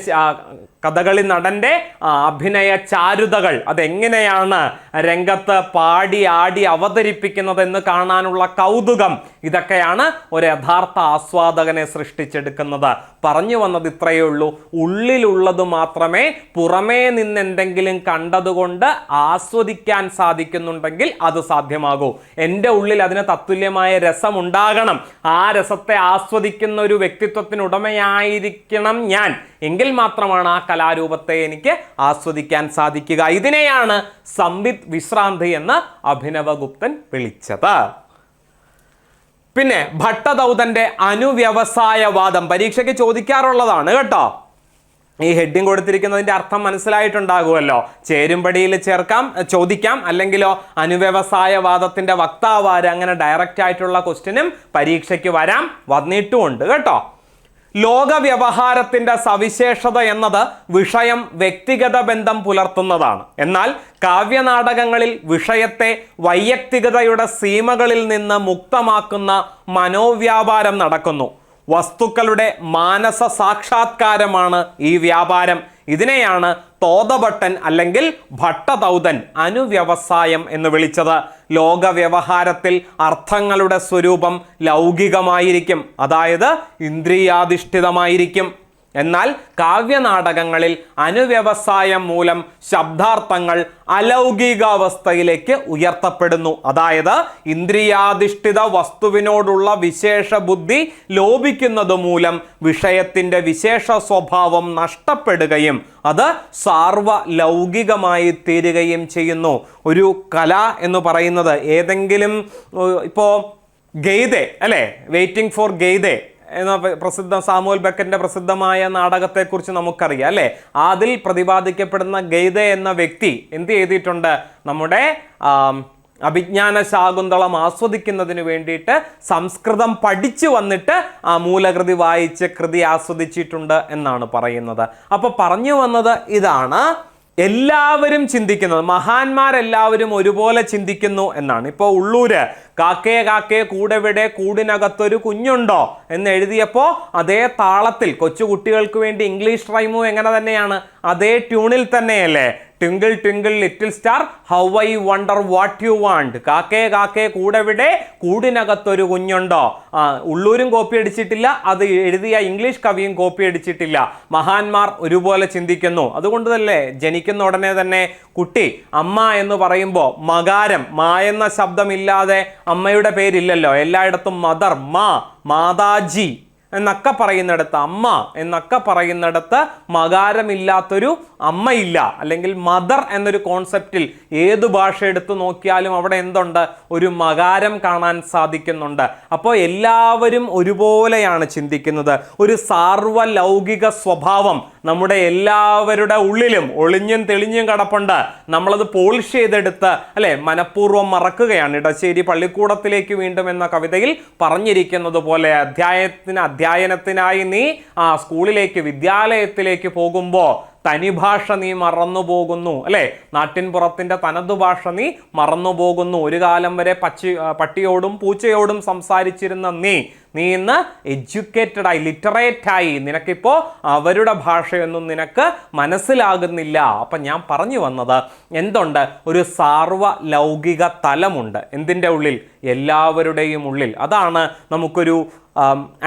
കഥകളി നടൻ്റെ അഭിനയ ചാരുതകൾ, അതെങ്ങനെയാണ് രംഗത്ത് പാടി ആടി അവതരിപ്പിക്കുന്നതെന്ന് കാണാനുള്ള കൗതുകം, ഇതൊക്കെയാണ് ഒരു യഥാർത്ഥ ആസ്വാദകനെ സൃഷ്ടിച്ചെടുക്കുന്നത്. പറഞ്ഞു വന്നത് ഇത്രയേ ഉള്ളൂ. ഉള്ളിലുള്ളത് മാത്രമേ പുറമേ നിന്ന് എന്തെങ്കിലും കണ്ടതുകൊണ്ട് ആസ്വദിക്കാൻ സാധിക്കുന്നുണ്ടെങ്കിൽ അത് സാധ്യമാകൂ. എൻ്റെ ഉള്ളിൽ അതിന് തത്തുല്യമായ രസമുണ്ടാകണം. ആ രസത്തെ ആസ്വദിക്കുന്ന ഒരു വ്യക്തിത്വത്തിനുടമയായിരിക്കണം ഞാൻ. എങ്കിൽ മാത്രമാണ് ആ കലാരൂപത്തെ എനിക്ക് ആസ്വദിക്കാൻ സാധിക്കുക. ഇതിനെയാണ് സംവിത് വിശ്രാന്തി എന്ന് അഭിനവഗുപ്തൻ വിളിച്ചത്. പിന്നെ ഭട്ടദൗതന്റെ അനുവ്യവസായവാദം പരീക്ഷയ്ക്ക് ചോദിക്കാറുള്ളതാണ് കേട്ടോ. ഈ ഹെഡിങ് കൊടുത്തിരിക്കുന്നതിൻ്റെ അർത്ഥം മനസ്സിലായിട്ടുണ്ടാകുമല്ലോ. ചേരുംപടിയിൽ ചോദിക്കാം, അല്ലെങ്കിലോ അനുവ്യവസായവാദത്തിന്റെ വക്താവാര്, അങ്ങനെ ഡയറക്റ്റ് ആയിട്ടുള്ള ക്വസ്റ്റ്യനും പരീക്ഷയ്ക്ക് വന്നിട്ടുമുണ്ട് കേട്ടോ. ലോക വ്യവഹാരത്തിന്റെ സവിശേഷത എന്നത് വിഷയം വ്യക്തിഗത ബന്ധം പുലർത്തുന്നതാണ്. എന്നാൽ കാവ്യനാടകങ്ങളിൽ വിഷയത്തെ വൈയക്തികതയുടെ സീമകളിൽ നിന്ന് മുക്തമാക്കുന്ന മനോവ്യാപാരം നടക്കുന്നു. വസ്തുക്കളുടെ മാനസ സാക്ഷാത്കാരമാണ് ഈ വ്യാപാരം. ഇതിനെയാണ് തോതഭട്ടൻ അല്ലെങ്കിൽ ഭട്ടദൗതൻ അനുവ്യവസായം എന്ന് വിളിച്ചത്. ലോക വ്യവഹാരത്തിൽ അർത്ഥങ്ങളുടെ സ്വരൂപം ലൗകികമായിരിക്കും, അതായത് ഇന്ദ്രിയാധിഷ്ഠിതമായിരിക്കും. എന്നാൽ കാവ്യനാടകങ്ങളിൽ അനുവ്യവസായം മൂലം ശബ്ദാർത്ഥങ്ങൾ അലൗകികാവസ്ഥയിലേക്ക് ഉയർത്തപ്പെടുന്നു. അതായത് ഇന്ദ്രിയാധിഷ്ഠിത വസ്തുവിനോടുള്ള വിശേഷ ബുദ്ധി ലോപിക്കുന്നത് മൂലം വിഷയത്തിൻ്റെ വിശേഷ സ്വഭാവം നഷ്ടപ്പെടുകയും അത് സാർവലൗകികമായി തീരുകയും ചെയ്യുന്നു. ഒരു കല എന്ന് പറയുന്നത് ഏതെങ്കിലും ഇപ്പോൾ ഗെയ്തെ അല്ലേ, വെയിറ്റിംഗ് ഫോർ ഗെയ്തെ എന്ന സാമുവൽ ബെക്കറ്റിന്റെ പ്രസിദ്ധമായ നാടകത്തെക്കുറിച്ച് നമുക്കറിയാം അല്ലേ. അതിൽ പ്രതിപാദിക്കപ്പെടുന്ന ഗെയ്തെ എന്ന വ്യക്തി എന്ത് ചെയ്തിട്ടുണ്ട്? നമ്മുടെ അഭിജ്ഞാന ശാകുന്തളം ആസ്വദിക്കുന്നതിന് വേണ്ടിയിട്ട് സംസ്കൃതം പഠിച്ചു വന്നിട്ട് ആ മൂലകൃതി വായിച്ച് കൃതി ആസ്വദിച്ചിട്ടുണ്ട് എന്നാണ് പറയുന്നത്. അപ്പോൾ പറഞ്ഞു വന്നത് ഇതാണ്, എല്ലാവരും ചിന്തിക്കുന്നത്, മഹാന്മാരെല്ലാവരും ഒരുപോലെ ചിന്തിക്കുന്നു എന്നാണ്. ഇപ്പോൾ ഉള്ളൂര് കാക്കേ കാക്കേ കൂടെവിടെ കൂടിനകത്തൊരു കുഞ്ഞുണ്ടോ എന്ന് എഴുതിയപ്പോൾ അതേ താളത്തിൽ കൊച്ചുകുട്ടികൾക്ക് വേണ്ടി ഇംഗ്ലീഷ് റൈമും എങ്ങനെ തന്നെയാണ്, അതേ ട്യൂണിൽ തന്നെയല്ലേ. Twinkle twinkle little star how I wonder what you want, കാക്കേ കാക്കേ കൂടെവിടെ കൂടിനകത്തൊരു കുഞ്ഞുണ്ടോ. ഉള്ളൂരും കോപ്പി അടിച്ചിട്ടില്ല, അത് എഴുതിയ ഇംഗ്ലീഷ് കവിയും കോപ്പി അടിച്ചിട്ടില്ല. മഹാന്മാർ ഒരുപോലെ ചിന്തിക്കുന്നു. അതുകൊണ്ട് തന്നെ ജനിക്കുന്ന ഉടനെ തന്നെ കുട്ടി അമ്മ എന്ന് പറയുമ്പോൾ മകാരം, മാ എന്ന ശബ്ദമില്ലാതെ അമ്മയുടെ പേരില്ലല്ലോ. എല്ലായിടത്തും മദർ, മാതാജി എന്നൊക്കെ പറയുന്നിടത്ത്, അമ്മ എന്നൊക്കെ പറയുന്നിടത്ത് മകാരമില്ലാത്തൊരു അമ്മയില്ല. അല്ലെങ്കിൽ മദർ എന്നൊരു കോൺസെപ്റ്റിൽ ഏത് ഭാഷ എടുത്തു നോക്കിയാലും അവിടെ എന്തുണ്ട്? ഒരു മകാരം കാണാൻ സാധിക്കുന്നുണ്ട്. അപ്പോൾ എല്ലാവരും ഒരുപോലെയാണ് ചിന്തിക്കുന്നത്. ഒരു സാർവലൗകിക സ്വഭാവം നമ്മുടെ എല്ലാവരുടെ ഉള്ളിലും ഒളിഞ്ഞും തെളിഞ്ഞും കിടപ്പുണ്ട്. നമ്മളത് പോളിഷ് ചെയ്തെടുത്ത് അല്ലെ മനഃപൂർവ്വം മറക്കുകയാണ്. ഇടശ്ശേരി പള്ളിക്കൂടത്തിലേക്ക് വീണ്ടും എന്ന കവിതയിൽ പറഞ്ഞിരിക്കുന്നത് പോലെ അധ്യയനത്തിനായി നീ സ്കൂളിലേക്ക് വിദ്യാലയത്തിലേക്ക് പോകുമ്പോൾ തനിഭാഷ നീ മറന്നു പോകുന്നു അല്ലെ. നാട്ടിൻപുറത്തിന്റെ തനതു ഭാഷ നീ മറന്നു പോകുന്നു. ഒരു കാലം വരെ പട്ടിയോടും പൂച്ചയോടും സംസാരിച്ചിരുന്ന നീ ഇന്ന് എഡ്യൂക്കേറ്റഡായി, ലിറ്ററേറ്റായി, നിനക്കിപ്പോൾ അവരുടെ ഭാഷയൊന്നും നിനക്ക് മനസ്സിലാകുന്നില്ല. അപ്പം ഞാൻ പറഞ്ഞു വന്നത് എന്തുണ്ട്? ഒരു സാർവലൗകിക തലമുണ്ട് എന്തിൻ്റെ ഉള്ളിൽ? എല്ലാവരുടെയും ഉള്ളിൽ. അതാണ് നമുക്കൊരു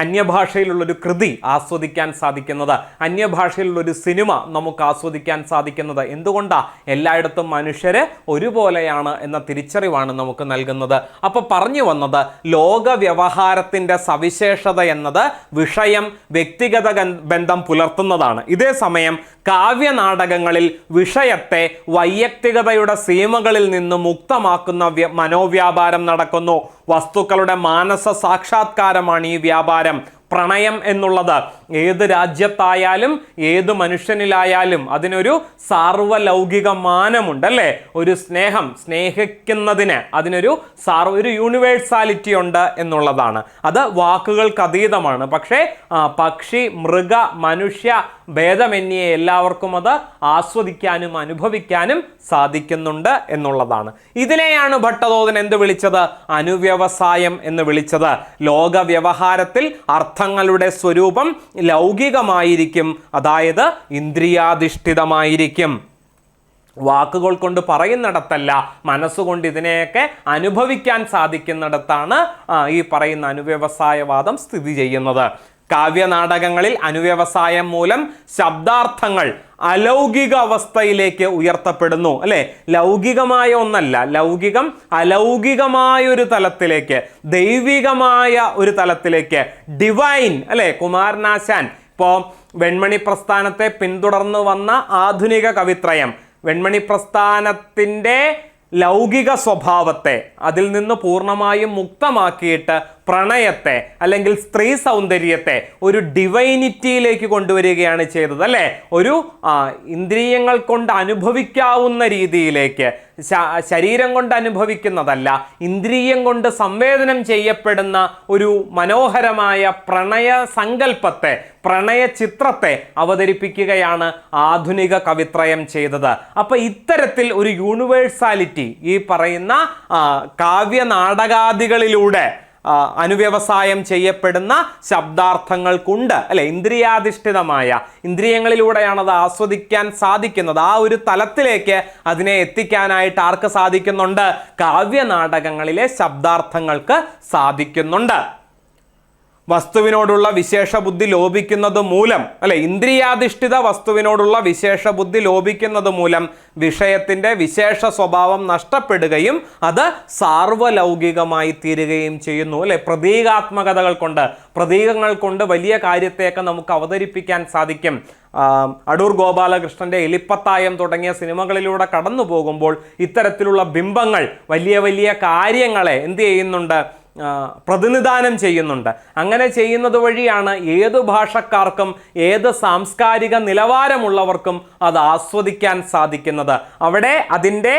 അന്യഭാഷയിലുള്ളൊരു കൃതി ആസ്വദിക്കാൻ സാധിക്കുന്നത്, അന്യഭാഷയിലുള്ളൊരു സിനിമ നമുക്ക് ആസ്വദിക്കാൻ സാധിക്കുന്നത്. എന്തുകൊണ്ടാണ്? എല്ലായിടത്തും മനുഷ്യര് ഒരുപോലെയാണ് എന്ന തിരിച്ചറിവാണ് നമുക്ക് നൽകുന്നത്. അപ്പോൾ പറഞ്ഞു വന്നത് ലോക വ്യവഹാരത്തിൻ്റെ സവിശേഷത എന്നത് വിഷയം വ്യക്തിഗത ബന്ധം പുലർത്തുന്നതാണ്. ഇതേ സമയം കാവ്യനാടകങ്ങളിൽ വിഷയത്തെ വൈയക്തികതയുടെ സീമകളിൽ നിന്ന് മുക്തമാക്കുന്ന മനോവ്യാപാരം നടക്കുന്നു. വസ്തുക്കളുടെ മാനസ സാക്ഷാത്കാരമാണ് ഈ വ്യാപാരം. പ്രണയം എന്നുള്ളത് ഏത് രാജ്യത്തായാലും ഏത് മനുഷ്യനിലായാലും അതിനൊരു സാർവലൗകിക മാനമുണ്ട് അല്ലേ? ഒരു സ്നേഹിക്കുന്നതിന് അതിനൊരു ഒരു യൂണിവേഴ്സാലിറ്റി ഉണ്ട് എന്നുള്ളതാണ്. അത് വാക്കുകൾക്ക് അതീതമാണ്. പക്ഷേ പക്ഷി, മൃഗ, മനുഷ്യ ഭേദമന്യേ എല്ലാവർക്കും അത് ആസ്വദിക്കാനും അനുഭവിക്കാനും സാധിക്കുന്നുണ്ട് എന്നുള്ളതാണ്. ഇതിനെയാണ് ഭട്ടതോദൻ എന്ത് വിളിച്ചത്? അനുവ്യവസായം എന്ന് വിളിച്ചത്. ലോക വ്യവഹാരത്തിൽ അർത്ഥങ്ങളുടെ സ്വരൂപം ലൗകികമായിരിക്കും, അതായത് ഇന്ദ്രിയാധിഷ്ഠിതമായിരിക്കും. വാക്കുകൾ കൊണ്ട് പറയുന്നിടത്തല്ല, മനസ്സുകൊണ്ട് ഇതിനെയൊക്കെ അനുഭവിക്കാൻ സാധിക്കുന്നിടത്താണ് ഈ പറയുന്ന അനുവ്യവസായവാദം സ്ഥിതി ചെയ്യുന്നത്. കാവ്യനാടകങ്ങളിൽ അനുവ്യവസായം മൂലം ശബ്ദാർത്ഥങ്ങൾ അലൗകിക അവസ്ഥയിലേക്ക് ഉയർത്തപ്പെടുന്നു അല്ലെ? ലൗകികമായ ഒന്നല്ല, ലൗകികം അലൗകികമായ ഒരു തലത്തിലേക്ക്, ദൈവികമായ ഒരു തലത്തിലേക്ക്, ഡിവൈൻ അല്ലെ? കുമാരനാശാൻ ഇപ്പോൾ വെൺമണി പ്രസ്ഥാനത്തെ പിന്തുടർന്നു വന്ന ആധുനിക കവിത്രയം വെൺമണി പ്രസ്ഥാനത്തിൻ്റെ ലൗകിക സ്വഭാവത്തെ അതിൽ നിന്ന് പൂർണ്ണമായും മുക്തമാക്കിയിട്ട് പ്രണയത്തെ അല്ലെങ്കിൽ സ്ത്രീ സൗന്ദര്യത്തെ ഒരു ഡിവൈനിറ്റിയിലേക്ക് കൊണ്ടുവരികയാണ് ചെയ്തത് അല്ലേ? ഒരു ഇന്ദ്രിയങ്ങൾ കൊണ്ട് അനുഭവിക്കാവുന്ന രീതിയിലേക്ക്, ശരീരം കൊണ്ട് അനുഭവിക്കുന്നതല്ല, ഇന്ദ്രിയം കൊണ്ട് സംവേദനം ചെയ്യപ്പെടുന്ന ഒരു മനോഹരമായ പ്രണയ സങ്കല്പത്തെ, പ്രണയ ചിത്രത്തെ അവതരിപ്പിക്കുകയാണ് ആധുനിക കവിത്രയം ചെയ്തത്. അപ്പൊ ഇത്തരത്തിൽ ഒരു യൂണിവേഴ്സാലിറ്റി ഈ പറയുന്ന കാവ്യ നാടകാദികളിലൂടെ അനുവ്യവസായം ചെയ്യപ്പെടുന്ന ശബ്ദാർത്ഥങ്ങൾക്കുണ്ട് അല്ലെ? ഇന്ദ്രിയാധിഷ്ഠിതമായ, ഇന്ദ്രിയങ്ങളിലൂടെയാണ് അത് ആസ്വദിക്കാൻ സാധിക്കുന്നത്. ആ ഒരു തലത്തിലേക്ക് അതിനെ എത്തിക്കാനായിട്ട് ആർക്ക് സാധിക്കുന്നുണ്ട്? കാവ്യനാടകങ്ങളിലെ ശബ്ദാർത്ഥങ്ങൾക്ക് സാധിക്കുന്നുണ്ട്. വസ്തുവിനോടുള്ള വിശേഷ ബുദ്ധി ലോപിക്കുന്നത് മൂലം അല്ലെ, ഇന്ദ്രിയാധിഷ്ഠിത വസ്തുവിനോടുള്ള വിശേഷ ബുദ്ധി ലോപിക്കുന്നത് മൂലം വിഷയത്തിന്റെ വിശേഷ സ്വഭാവം നഷ്ടപ്പെടുകയും അത് സാർവലൗകികമായി തീരുകയും ചെയ്യുന്നു അല്ലെ? പ്രതീകാത്മകതകൾ കൊണ്ട്, പ്രതീകങ്ങൾ കൊണ്ട് വലിയ കാര്യത്തെയൊക്കെ നമുക്ക് അവതരിപ്പിക്കാൻ സാധിക്കും. അടൂർ ഗോപാലകൃഷ്ണന്റെ എലിപ്പത്തായം തുടങ്ങിയ സിനിമകളിലൂടെ കടന്നു പോകുമ്പോൾ ഇത്തരത്തിലുള്ള ബിംബങ്ങൾ വലിയ വലിയ കാര്യങ്ങളെ എന്ത് ചെയ്യുന്നുണ്ട്? പ്രതിനിധാനം ചെയ്യുന്നുണ്ട്. അങ്ങനെ ചെയ്യുന്നത് വഴിയാണ് ഏതു ഭാഷക്കാർക്കും ഏത് സാംസ്കാരിക നിലവാരമുള്ളവർക്കും അത് ആസ്വദിക്കാൻ സാധിക്കുന്നത്. അവിടെ അതിൻ്റെ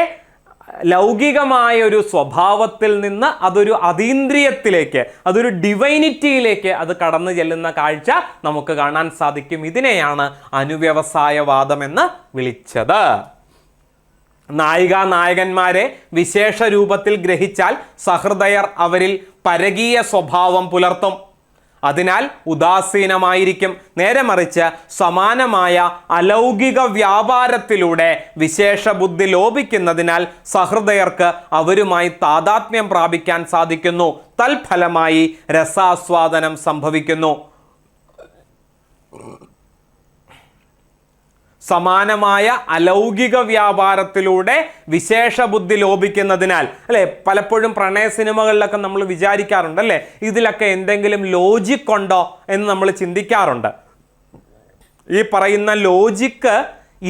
ലൗകികമായ ഒരു സ്വഭാവത്തിൽ നിന്ന് അതൊരു അതീന്ദ്രിയത്തിലേക്ക്, അതൊരു ഡിവൈനിറ്റിയിലേക്ക് അത് കടന്നു ചെല്ലുന്ന കാഴ്ച നമുക്ക് കാണാൻ സാധിക്കും. ഇതിനെയാണ് അനുവ്യവസായവാദം എന്ന് വിളിച്ചത്. നായിക നായകന്മാരെ വിശേഷ രൂപത്തിൽ ഗ്രഹിച്ചാൽ സഹൃദയർ അവരിൽ പരകീയ സ്വഭാവം പുലർത്തും, അതിനാൽ ഉദാസീനമായിരിക്കും. നേരെ മറിച്ച് സമാനമായ അലൗകിക വ്യാപാരത്തിലൂടെ വിശേഷ ബുദ്ധി ലോപിക്കുന്നതിനാൽ സഹൃദയർക്ക് അവരുമായി താദാത്മ്യം പ്രാപിക്കാൻ സാധിക്കുന്നു. തൽഫലമായി രസാസ്വാദനം സംഭവിക്കുന്നു. സമാനമായ അലൗകിക വ്യാപാരത്തിലൂടെ വിശേഷ ബുദ്ധി ലോപിക്കുന്നതിനാൽ അല്ലെ? പലപ്പോഴും പ്രണയ സിനിമകളിലൊക്കെ നമ്മൾ വിചാരിക്കാറുണ്ട് അല്ലെ, ഇതിലൊക്കെ എന്തെങ്കിലും ലോജിക് ഉണ്ടോ എന്ന് നമ്മൾ ചിന്തിക്കാറുണ്ട്. ഈ പറയുന്ന ലോജിക്ക്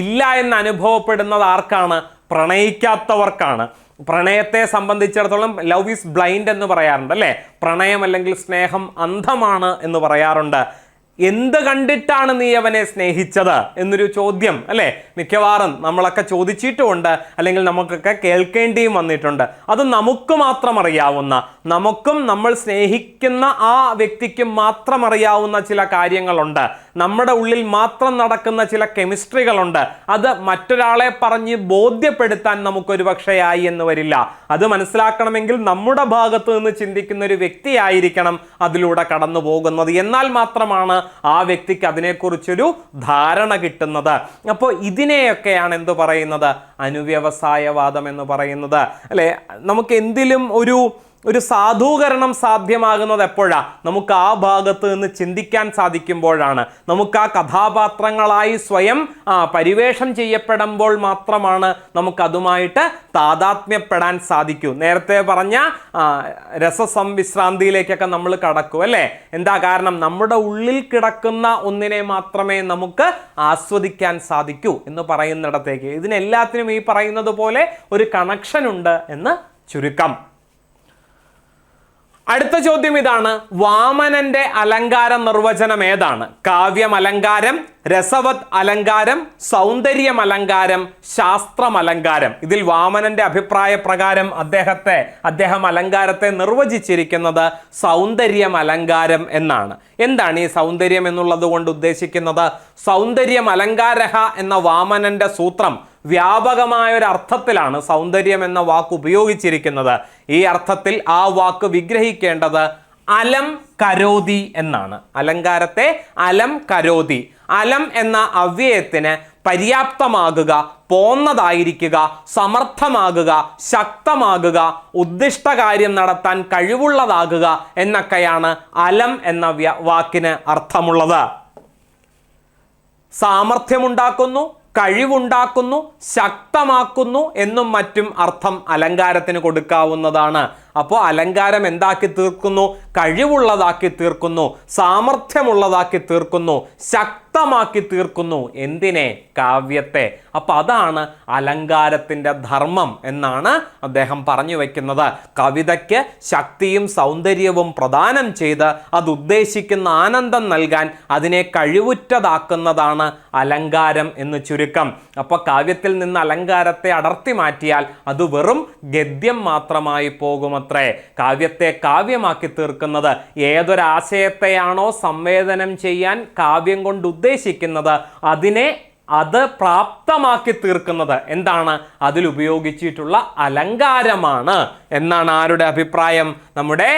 ഇല്ല എന്ന് അനുഭവപ്പെടുന്നത് ആർക്കാണ്? പ്രണയിക്കാത്തവർക്കാണ്. പ്രണയത്തെ സംബന്ധിച്ചിടത്തോളം ലവ് ഈസ് ബ്ലൈൻഡ് എന്ന് പറയാറുണ്ട് അല്ലെ? പ്രണയം അല്ലെങ്കിൽ സ്നേഹം അന്ധമാണ് എന്ന് പറയാറുണ്ട്. എന്ത് കണ്ടിട്ടാണ് നീ അവനെ സ്നേഹിച്ചത് എന്നൊരു ചോദ്യം അല്ലേ? മിക്കവാറും നമ്മളൊക്കെ ചോദിച്ചിട്ടുമുണ്ട്, അല്ലെങ്കിൽ നമുക്കൊക്കെ കേൾക്കേണ്ടിയും വന്നിട്ടുണ്ട്. അത് നമുക്ക് മാത്രം അറിയാവുന്ന, നമുക്കും നമ്മൾ സ്നേഹിക്കുന്ന ആ വ്യക്തിക്കും മാത്രം അറിയാവുന്ന ചില കാര്യങ്ങളുണ്ട്. നമ്മുടെ ഉള്ളിൽ മാത്രം നടക്കുന്ന ചില കെമിസ്ട്രികളുണ്ട്. അത് മറ്റൊരാളെ പറഞ്ഞ് ബോധ്യപ്പെടുത്താൻ നമുക്കൊരു പക്ഷേ ആയി എന്ന് വരില്ല. അത് മനസ്സിലാക്കണമെങ്കിൽ നമ്മുടെ ഭാഗത്ത് നിന്ന് ചിന്തിക്കുന്ന ഒരു വ്യക്തിയായിരിക്കണം അതിലൂടെ കടന്നു പോകുന്നത്. എന്നാൽ മാത്രമാണ് ആ വ്യക്തിക്ക് അതിനെക്കുറിച്ചൊരു ധാരണ കിട്ടുന്നത്. അപ്പോൾ ഇതിനെയൊക്കെയാണ് എന്ത് പറയുന്നത്? അനുവ്യവസായവാദം എന്ന് പറയുന്നത് അല്ലെ? നമുക്ക് എന്തിലും ഒരു സാധൂകരണം സാധ്യമാകുന്നത് എപ്പോഴാണ്? നമുക്ക് ആ ഭാഗത്ത് നിന്ന് ചിന്തിക്കാൻ സാധിക്കുമ്പോഴാണ്. നമുക്ക് ആ കഥാപാത്രങ്ങളായി സ്വയം പരിവേഷം ചെയ്യപ്പെടുമ്പോൾ മാത്രമാണ് നമുക്കതുമായിട്ട് താദാത്മ്യപ്പെടാൻ സാധിക്കൂ. നേരത്തെ പറഞ്ഞ രസസംവിശ്രാന്തിയിലേക്കൊക്കെ നമ്മൾ കടക്കും അല്ലേ? എന്താ കാരണം? നമ്മുടെ ഉള്ളിൽ കിടക്കുന്ന ഒന്നിനെ മാത്രമേ നമുക്ക് ആസ്വദിക്കാൻ സാധിക്കൂ എന്ന് പറയുന്നിടത്തേക്ക് ഇതിനെല്ലാത്തിനും ഈ പറയുന്നത് പോലെ ഒരു കണക്ഷൻ ഉണ്ട് എന്ന് ചുരുക്കം. അടുത്ത ചോദ്യം ഇതാണ്, വാമനന്റെ അലങ്കാര നിർവചനം ഏതാണ്? കാവ്യം അലങ്കാരം, രസവത് അലങ്കാരം, സൗന്ദര്യം അലങ്കാരം, ശാസ്ത്രം അലങ്കാരം. ഇതിൽ വാമനന്റെ അഭിപ്രായ പ്രകാരം അദ്ദേഹം അലങ്കാരത്തെ നിർവചിച്ചിരിക്കുന്നത് സൗന്ദര്യം അലങ്കാരം എന്നാണ്. എന്താണ് ഈ സൗന്ദര്യം എന്നുള്ളത് കൊണ്ട് ഉദ്ദേശിക്കുന്നത്? സൗന്ദര്യം അലങ്കാരഃ എന്ന വാമനന്റെ സൂത്രം വ്യാപകമായ ഒരു അർത്ഥത്തിലാണ് സൗന്ദര്യം എന്ന വാക്ക് ഉപയോഗിച്ചിരിക്കുന്നത്. ഈ അർത്ഥത്തിൽ ആ വാക്ക് വിഗ്രഹിക്കേണ്ടത് അലം കരോതി എന്നാണ്. അലങ്കാരത്തെ അലം കരോതി. അലം എന്ന അവ്യയത്തിന് പര്യാപ്തമാകുക, പോന്നതായിരിക്കുക, സമർത്ഥമാകുക, ശക്തമാകുക, ഉദ്ദിഷ്ട കാര്യം നടത്താൻ കഴിവുള്ളതാകുക എന്നൊക്കെയാണ് അലം എന്ന വാക്കിന് അർത്ഥമുള്ളത്. സാമർഥ്യമുണ്ടാക്കുന്നു, കഴിവുണ്ടാക്കുന്നു, ശക്തമാക്കുന്നു എന്നും മറ്റും അർത്ഥം അലങ്കാരത്തിന് കൊടുക്കാവുന്നതാണ്. അപ്പോൾ അലങ്കാരം എന്താക്കി തീർക്കുന്നു? കഴിവുള്ളതാക്കി തീർക്കുന്നു, സാമർഥ്യമുള്ളതാക്കി തീർക്കുന്നു, ശക്തമാക്കി തീർക്കുന്നു. എന്തിനെ? കാവ്യത്തെ. അപ്പൊ അതാണ് അലങ്കാരത്തിൻ്റെ ധർമ്മം എന്നാണ് അദ്ദേഹം പറഞ്ഞു വയ്ക്കുന്നത്. കവിതയ്ക്ക് ശക്തിയും സൗന്ദര്യവും പ്രദാനം ചെയ്ത് അത് ഉദ്ദേശിക്കുന്ന ആനന്ദം നൽകാൻ അതിനെ കഴിവുറ്റതാക്കുന്നതാണ് അലങ്കാരം എന്ന് ചുരുക്കം. അപ്പോൾ കാവ്യത്തിൽ നിന്ന് അലങ്കാരത്തെ അടർത്തി മാറ്റിയാൽ അത് വെറും ഗദ്യം മാത്രമായി പോകുമത്രേ. കാവ്യത്തെ കാവ്യമാക്കി തീർക്കുന്നത്, ഏതൊരാശയത്തെയാണോ സംവേദനം ചെയ്യാൻ കാവ്യം കൊണ്ട് ഉദ്ദേശിക്കുന്നത് അത് പ്രാപ്തമാക്കി തീർക്കുന്നത് എന്താണ്? അതിൽ ഉപയോഗിച്ചിട്ടുള്ള അലങ്കാരമാണ് എന്നാണ് ആരുടെ അഭിപ്രായം? നമ്മുടെ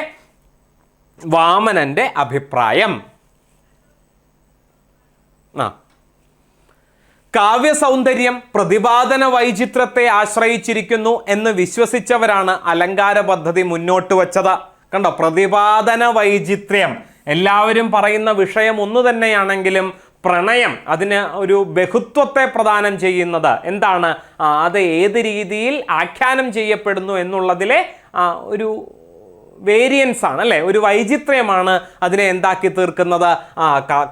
വാമനന്റെ അഭിപ്രായം. കാവ്യ സൗന്ദര്യം പ്രതിപാദന വൈചിത്രത്തെ ആശ്രയിച്ചിരിക്കുന്നു എന്ന് വിശ്വസിച്ചവരാണ് അലങ്കാര പദ്ധതി മുന്നോട്ട് വച്ചത്. കണ്ടോ, പ്രതിപാദന വൈചിത്ര്യം. എല്ലാവരും പറയുന്ന വിഷയം ഒന്നു തന്നെയാണെങ്കിലും പ്രണയം അതിന് ഒരു ബഹുത്വത്തെ പ്രദാനം ചെയ്യുന്നത് എന്താണ്? അത് ഏത് രീതിയിൽ ആഖ്യാനം ചെയ്യപ്പെടുന്നു എന്നുള്ളതിലെ ഒരു വേരിയൻസ് ആണ്, അല്ലേ? ഒരു വൈചിത്ര്യമാണ് അതിനെ എന്താക്കി തീർക്കുന്നത്?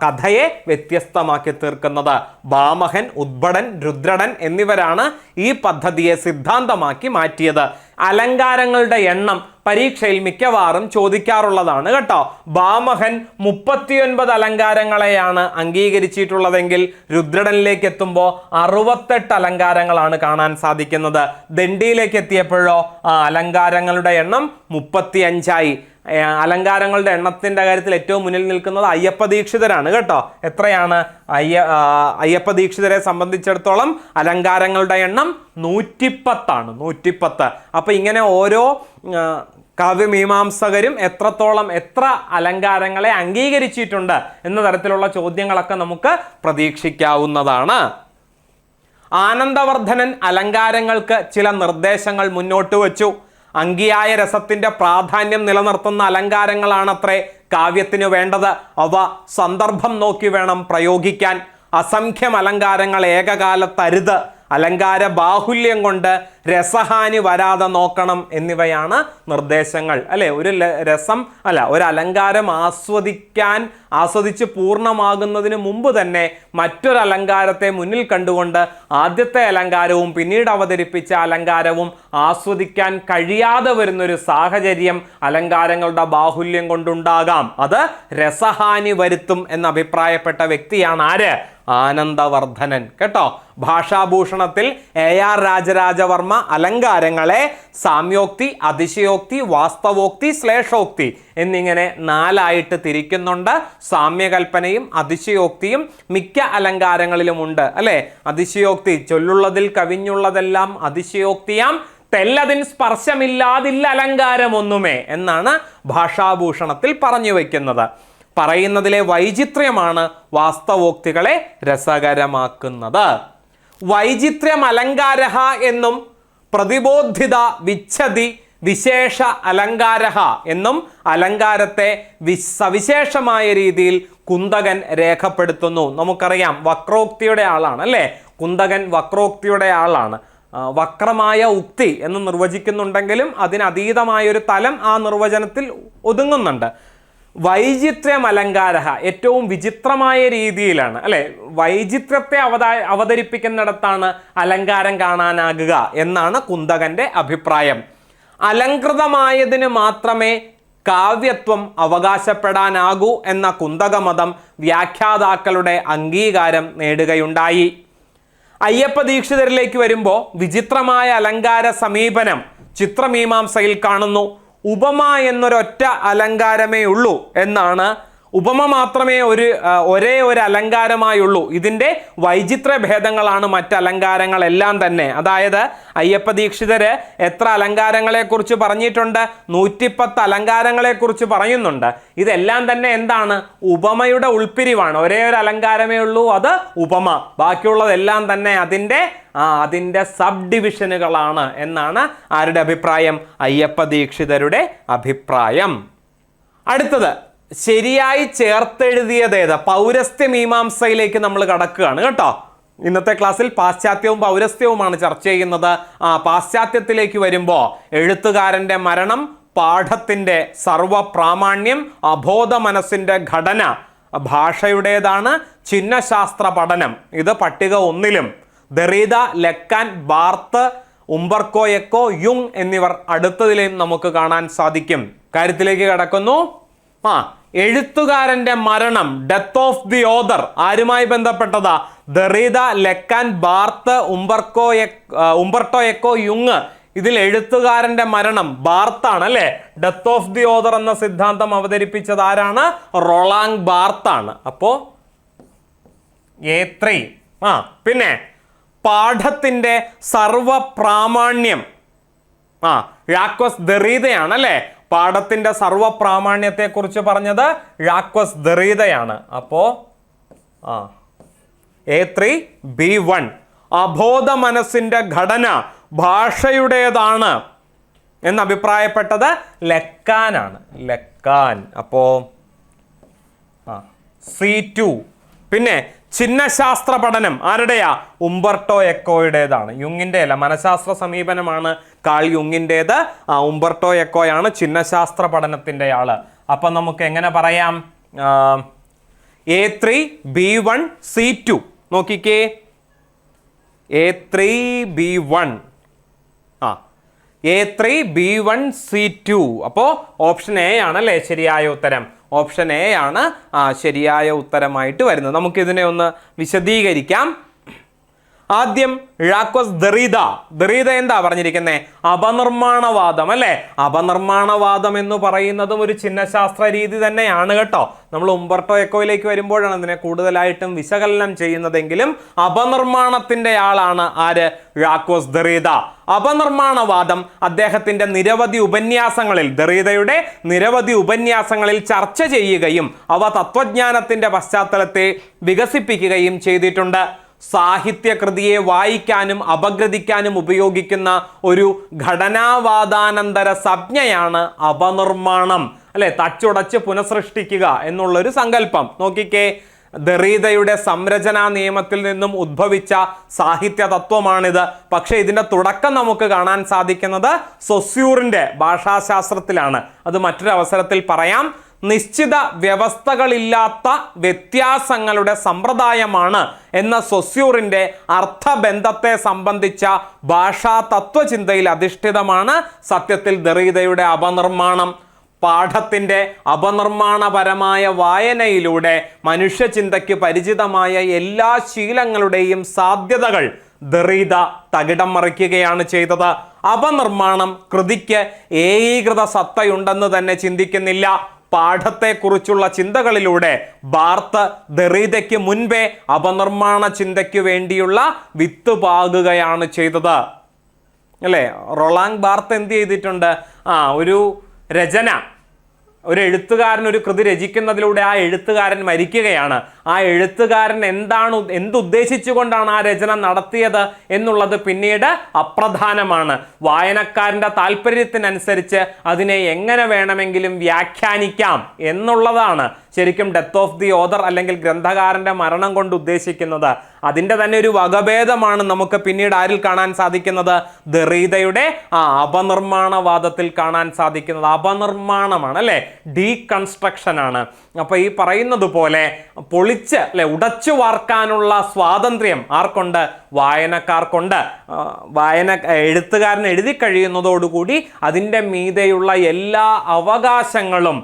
കഥയെ വ്യത്യസ്തമാക്കി തീർക്കുന്നത്. ഭാമഹൻ, ഉദ്ഭടൻ, രുദ്രടൻ എന്നിവരാണ് ഈ പദ്ധതിയെ സിദ്ധാന്തമാക്കി മാറ്റിയത്. അലങ്കാരങ്ങളുടെ എണ്ണം പരീക്ഷയിൽ മിക്കവാറും ചോദിക്കാറുള്ളതാണ് കേട്ടോ. ഭാമഹൻ 39 അലങ്കാരങ്ങളെയാണ് അംഗീകരിച്ചിട്ടുള്ളതെങ്കിൽ രുദ്രടനിലേക്ക് എത്തുമ്പോൾ 68 അലങ്കാരങ്ങളാണ് കാണാൻ സാധിക്കുന്നത്. ദണ്ഡിയിലേക്ക് എത്തിയപ്പോഴോ അലങ്കാരങ്ങളുടെ എണ്ണം 35ആയി. അലങ്കാരങ്ങളുടെ എണ്ണത്തിൻ്റെ കാര്യത്തിൽ ഏറ്റവും മുന്നിൽ നിൽക്കുന്നത് അയ്യപ്പ ദീക്ഷിതരാണ് കേട്ടോ. എത്രയാണ്? അയ്യപ്പ ദീക്ഷിതരെ സംബന്ധിച്ചിടത്തോളം അലങ്കാരങ്ങളുടെ എണ്ണം 110 110. അപ്പം ഇങ്ങനെ ഓരോ കാവ്യമീമാംസകരും എത്ര അലങ്കാരങ്ങളെ അംഗീകരിച്ചിട്ടുണ്ട് എന്ന തരത്തിലുള്ള ചോദ്യങ്ങളൊക്കെ നമുക്ക് പ്രതീക്ഷിക്കാവുന്നതാണ്. ആനന്ദവർദ്ധനൻ അലങ്കാരങ്ങൾക്ക് ചില നിർദ്ദേശങ്ങൾ മുന്നോട്ട് വച്ചു. അങ്കിയായ രസത്തിന്റെ പ്രാധാന്യം നിലനിർത്തുന്ന അലങ്കാരങ്ങളാണത്രേ കാവ്യത്തിന് വേണ്ടത്. അവ സന്ദർഭം നോക്കി വേണം പ്രയോഗിക്കാൻ. അസംഖ്യം അലങ്കാരങ്ങൾ ഏകകാലത്തരുത്. അലങ്കാര ബാഹുല്യം കൊണ്ട് രസഹാനി വരാതെ നോക്കണം എന്നിവയാണ് നിർദ്ദേശങ്ങൾ, അല്ലെ? ഒരു അലങ്കാരം ആസ്വദിച്ച് പൂർണ്ണമാകുന്നതിന് മുമ്പ് തന്നെ മറ്റൊരു അലങ്കാരത്തെ മുന്നിൽ കണ്ടുകൊണ്ട് ആദ്യത്തെ അലങ്കാരവും പിന്നീട് അവതരിപ്പിച്ച അലങ്കാരവും ആസ്വദിക്കാൻ കഴിയാതെ വരുന്നൊരു സാഹചര്യം അലങ്കാരങ്ങളുടെ ബാഹുല്യം കൊണ്ടുണ്ടാകാം. അത് രസഹാനി വരുത്തും എന്ന് അഭിപ്രായപ്പെട്ട വ്യക്തിയാണ് ആര്? ആനന്ദവർദ്ധനൻ കേട്ടോ. ഭാഷാഭൂഷണത്തിൽ AR രാജരാജവർമ്മ അലങ്കാരങ്ങളെ സാമ്യോക്തി, അതിശയോക്തി, വാസ്തവോക്തി, ശ്ലേഷോക്തി എന്നിങ്ങനെ 4ആയിട്ട് തിരിക്കുന്നുണ്ട്. സാമ്യകൽപ്പനയും അതിശയോക്തിയും മിക്ക അലങ്കാരങ്ങളിലുമുണ്ട്, അല്ലെ? അതിശയോക്തി, ചൊല്ലുള്ളതിൽ കവിഞ്ഞുള്ളതെല്ലാം അതിശയോക്തിയാം, തെല്ലതിൻ സ്പർശമില്ലാതില്ല അലങ്കാരമൊന്നുമേ എന്നാണ് ഭാഷാഭൂഷണത്തിൽ പറഞ്ഞു വയ്ക്കുന്നത്. പറയുന്നതിലെ വൈചിത്ര്യമാണ് വാസ്തവോക്തികളെ രസകരമാക്കുന്നത്. വൈചിത്ര്യം അലങ്കാരഃ എന്നും പ്രതിബോധിത വിച്ഛതി വിശേഷ അലങ്കാരഃ എന്നും അലങ്കാരത്തെ സവിശേഷമായ രീതിയിൽ കുന്തകൻ രേഖപ്പെടുത്തുന്നു. നമുക്കറിയാം വക്രോക്തിയുടെ ആളാണ്, അല്ലേ? കുന്തകൻ വക്രോക്തിയുടെ ആളാണ്. വക്രമായ ഉക്തി എന്ന് നിർവചിക്കുന്നുണ്ടെങ്കിലും അതിനതീതമായൊരു തലം ആ നിർവചനത്തിൽ ഒതുങ്ങുന്നുണ്ട്. വൈചിത്ര്യം അലങ്കാര ഏറ്റവും വിചിത്രമായ രീതിയിലാണ്, അല്ലെ? വൈചിത്രത്തെ അവതരിപ്പിക്കുന്നിടത്താണ് അലങ്കാരം കാണാനാകുക എന്നാണ് കുന്തകന്റെ അഭിപ്രായം. അലങ്കൃതമായതിന് മാത്രമേ കാവ്യത്വം അവകാശപ്പെടാനാകൂ എന്ന കുന്തകമതം വ്യാഖ്യാതാക്കളുടെ അംഗീകാരം നേടുകയുണ്ടായി. അയ്യപ്പ ദീക്ഷിതരിലേക്ക് വരുമ്പോൾ വിചിത്രമായ അലങ്കാര സമീപനം ചിത്രമീമാംസയിൽ കാണുന്നു. ഉപമ എന്നൊരൊറ്റ അലങ്കാരമേ ഉള്ളൂ എന്നാണ്. ഉപമ മാത്രമേ ഒരേ ഒരു അലങ്കാരമായുള്ളൂ. ഇതിൻ്റെ വൈചിത്ര ഭേദങ്ങളാണ് മറ്റ് അലങ്കാരങ്ങളെല്ലാം തന്നെ. അതായത് അയ്യപ്പ ദീക്ഷിതര് എത്ര അലങ്കാരങ്ങളെക്കുറിച്ച് പറഞ്ഞിട്ടുണ്ട്? 110 അലങ്കാരങ്ങളെക്കുറിച്ച് പറയുന്നുണ്ട്. ഇതെല്ലാം തന്നെ എന്താണ്? ഉപമയുടെ ഉൾപ്പിരിവാണ്. ഒരേ ഒരു അലങ്കാരമേ ഉള്ളൂ, അത് ഉപമ. ബാക്കിയുള്ളതെല്ലാം തന്നെ അതിൻ്റെ സബ് ഡിവിഷനുകളാണ് എന്നാണ് ആരുടെ അഭിപ്രായം? അയ്യപ്പ ദീക്ഷിതരുടെ അഭിപ്രായം. അടുത്തത് ശരിയായി ചേർത്തെഴുതിയതേത്? പൗരസ്ത്യ മീമാംസയിലേക്ക് നമ്മൾ കടക്കുകയാണ് കേട്ടോ. ഇന്നത്തെ ക്ലാസ്സിൽ പാശ്ചാത്യവും പൗരസ്ത്യവുമാണ് ചർച്ച ചെയ്യുന്നത്. പാശ്ചാത്യത്തിലേക്ക് വരുമ്പോൾ എഴുത്തുകാരൻ്റെ മരണം, പാഠത്തിൻ്റെ സർവപ്രാമാണ്യം, അബോധ മനസ്സിൻ്റെ ഘടന, ഭാഷയുടേതാണ്, ചിഹ്നശാസ്ത്ര പഠനം. ഇത് പട്ടിക 1-ലും. ദെറീദ, ലെക്കാൻ, ബാർത്ത്, ഉംബർക്കോ എക്കോ, യുങ് എന്നിവർ അടുത്തതിലും നമുക്ക് കാണാൻ സാധിക്കും. കാര്യത്തിലേക്ക് കടക്കുന്നു. എഴുത്തുകാരന്റെ മരണം, ഡെത്ത് ഓഫ് ദി ഓതർ, ആരുമായി ബന്ധപ്പെട്ടതാ? Derrida, Lacan, Barthes, Umberto Eco, യുങ്. ഇതിൽ എഴുത്തുകാരന്റെ മരണം ബാർത്താണ് അല്ലെ. ഡെത്ത് ഓഫ് ദി ഓതർ എന്ന സിദ്ധാന്തം അവതരിപ്പിച്ചത് ആരാണ്? റൊളാങ് ബാർത്താണ്. അപ്പോ A3. പിന്നെ പാഠത്തിന്റെ സർവപ്രാമാണ്യം ഴാക്വസ് ദെറീദയാണ് അല്ലെ. പാഠത്തിന്റെ സർവപ്രാമാണ്യത്തെ കുറിച്ച് പറഞ്ഞത് ഴാക്വസ് ദെറീദയാണ്. അപ്പോ A3 B1. അബോധ മനസ്സിന്റെ ഘടന ഭാഷയുടേതാണ് എന്ന് അഭിപ്രായപ്പെട്ടത് ലെക്കാനാണ്. ലെക്കാൻ. അപ്പോ C2. പിന്നെ ചിഹ്നശാസ്ത്ര പഠനം ആരുടെയാ? ഉംബർട്ടോ എക്കോയുടേതാണ്. യുങ്ങിൻ്റെ അല്ല, മനഃശാസ്ത്ര സമീപനമാണ് കാൾ യുങ്ങിൻ്റേത്. ഉംബർട്ടോ എക്കോയാണ് ചിഹ്നശാസ്ത്ര പഠനത്തിൻ്റെ ആള്. അപ്പം നമുക്ക് എങ്ങനെ പറയാം? A3 B1 C2. നോക്കിക്കേ, A3 B1 A3 B1 C2. അപ്പോൾ ഓപ്ഷൻ എ ആണല്ലേ ശരിയായ ഉത്തരം. ഓപ്ഷൻ എ ആണ് ശരിയായ ഉത്തരമായിട്ട് വരുന്നത്. നമുക്കിതിനെ ഒന്ന് വിശദീകരിക്കാം. ആദ്യം ഴാക്വസ് ദെറീദ. ദെറീദ എന്താ പറഞ്ഞിരിക്കുന്നത്? അപനിർമ്മാണവാദം അല്ലെ. അപനിർമ്മാണവാദം എന്ന് പറയുന്നതും ഒരു ചിഹ്നശാസ്ത്ര രീതി തന്നെയാണ് കേട്ടോ. നമ്മൾ ഉംബർട്ടോ എക്കോയിലേക്ക് വരുമ്പോഴാണ് ഇതിനെ കൂടുതലായിട്ടും വിശകലനം ചെയ്യുന്നതെങ്കിലും അപനിർമ്മാണത്തിന്റെ ആളാണ് ആര്? ഴാക്വസ് ദെറീദ. അപനിർമ്മാണവാദം അദ്ദേഹത്തിന്റെ നിരവധി ഉപന്യാസങ്ങളിൽ, ദെറീദയുടെ നിരവധി ഉപന്യാസങ്ങളിൽ ചർച്ച ചെയ്യുകയും അവ തത്വജ്ഞാനത്തിന്റെ പശ്ചാത്തലത്തെ വികസിപ്പിക്കുകയും ചെയ്തിട്ടുണ്ട്. സാഹിത്യകൃതിയെ വായിക്കാനും അപഗ്രഥിക്കാനും ഉപയോഗിക്കുന്ന ഒരു ഘടനാവാദാനന്തര സംജ്ഞയാണ് അപനിർമ്മാണം അല്ലെ. തച്ചുടച്ച് പുനഃസൃഷ്ടിക്കുക എന്നുള്ളൊരു സങ്കല്പം. നോക്കിക്കേ, ദെറീദയുടെ സംരചനാ നിയമത്തിൽ നിന്നും ഉദ്ഭവിച്ച സാഹിത്യ തത്വമാണിത്. പക്ഷേ ഇതിന്റെ തുടക്കം നമുക്ക് കാണാൻ സാധിക്കുന്നത് സൊസ്യൂറിന്റെ ഭാഷാശാസ്ത്രത്തിലാണ്. അത് മറ്റൊരു അവസരത്തിൽ പറയാം. നിശ്ചിത വ്യവസ്ഥകളില്ലാത്ത വ്യത്യാസങ്ങളുടെ സമ്പ്രദായമാണ് എന്ന സൊസ്യൂറിന്റെ അർത്ഥബന്ധത്തെ സംബന്ധിച്ച ഭാഷാ തത്വചിന്തയിൽ അധിഷ്ഠിതമാണ് സത്യത്തിൽ ദെറീദയുടെ അപനിർമ്മാണം. പാഠത്തിന്റെ അപനിർമ്മാണപരമായ വായനയിലൂടെ മനുഷ്യചിന്തയ്ക്ക് പരിചിതമായ എല്ലാ ശീലങ്ങളുടെയും സാധ്യതകൾ ദെറീദ തകിടം മറിക്കുകയാണ് ചെയ്തത്. അപനിർമ്മാണം കൃതിക്ക് ഏകീകൃത സത്തയുണ്ടെന്ന് തന്നെ ചിന്തിക്കുന്നില്ല. പാഠത്തെക്കുറിച്ചുള്ള ചിന്തകളിലൂടെ ബാർത്ത് ദെറീദയ്ക്ക് മുൻപേ അപനിർമ്മാണ ചിന്തയ്ക്ക് വേണ്ടിയുള്ള വിത്ത് പാകുകയാണ് ചെയ്തത് അല്ലേ. റൊളാങ് ബാർത്ത് എന്ത് ചെയ്തിട്ടുണ്ട്? ഒരു രചന, ഒരു എഴുത്തുകാരൻ ഒരു കൃതി രചിക്കുന്നതിലൂടെ ആ എഴുത്തുകാരൻ മരിക്കുകയാണ്. ആ എഴുത്തുകാരൻ എന്തുദ്ദേശിച്ചുകൊണ്ടാണ് ആ രചന നടത്തിയത് എന്നുള്ളത് പിന്നീട് അപ്രധാനമാണ്. വായനക്കാരൻ്റെ താല്പര്യത്തിനനുസരിച്ച് അതിനെ എങ്ങനെ വേണമെങ്കിലും വ്യാഖ്യാനിക്കാം എന്നുള്ളതാണ് ശരിക്കും ഡെത്ത് ഓഫ് ദി ഓതർ അല്ലെങ്കിൽ ഗ്രന്ഥകാരൻ്റെ മരണം കൊണ്ട് ഉദ്ദേശിക്കുന്നത്. അതിൻ്റെ തന്നെ ഒരു വകഭേദമാണ് നമുക്ക് പിന്നീട് ആരിൽ കാണാൻ സാധിക്കുന്നത്? ദെറീദയുടെ അപനിർമ്മാണവാദത്തിൽ കാണാൻ സാധിക്കുന്നത്. അപനിർമ്മാണമാണ് അല്ലേ, ഡീകൺസ്ട്രക്ഷൻ ആണ്. അപ്പോൾ ഈ പറയുന്നത് പോലെ പൊളിച്ച് അല്ലെ ഉടച്ചു വാർക്കാനുള്ള സ്വാതന്ത്ര്യം ആർക്കുണ്ട്? വായനക്കാർക്കുണ്ട്. എഴുത്തുകാരൻ എഴുതി കഴിയുന്നതോടുകൂടി അതിൻ്റെ മീതെയുള്ള എല്ലാ അവകാശങ്ങളും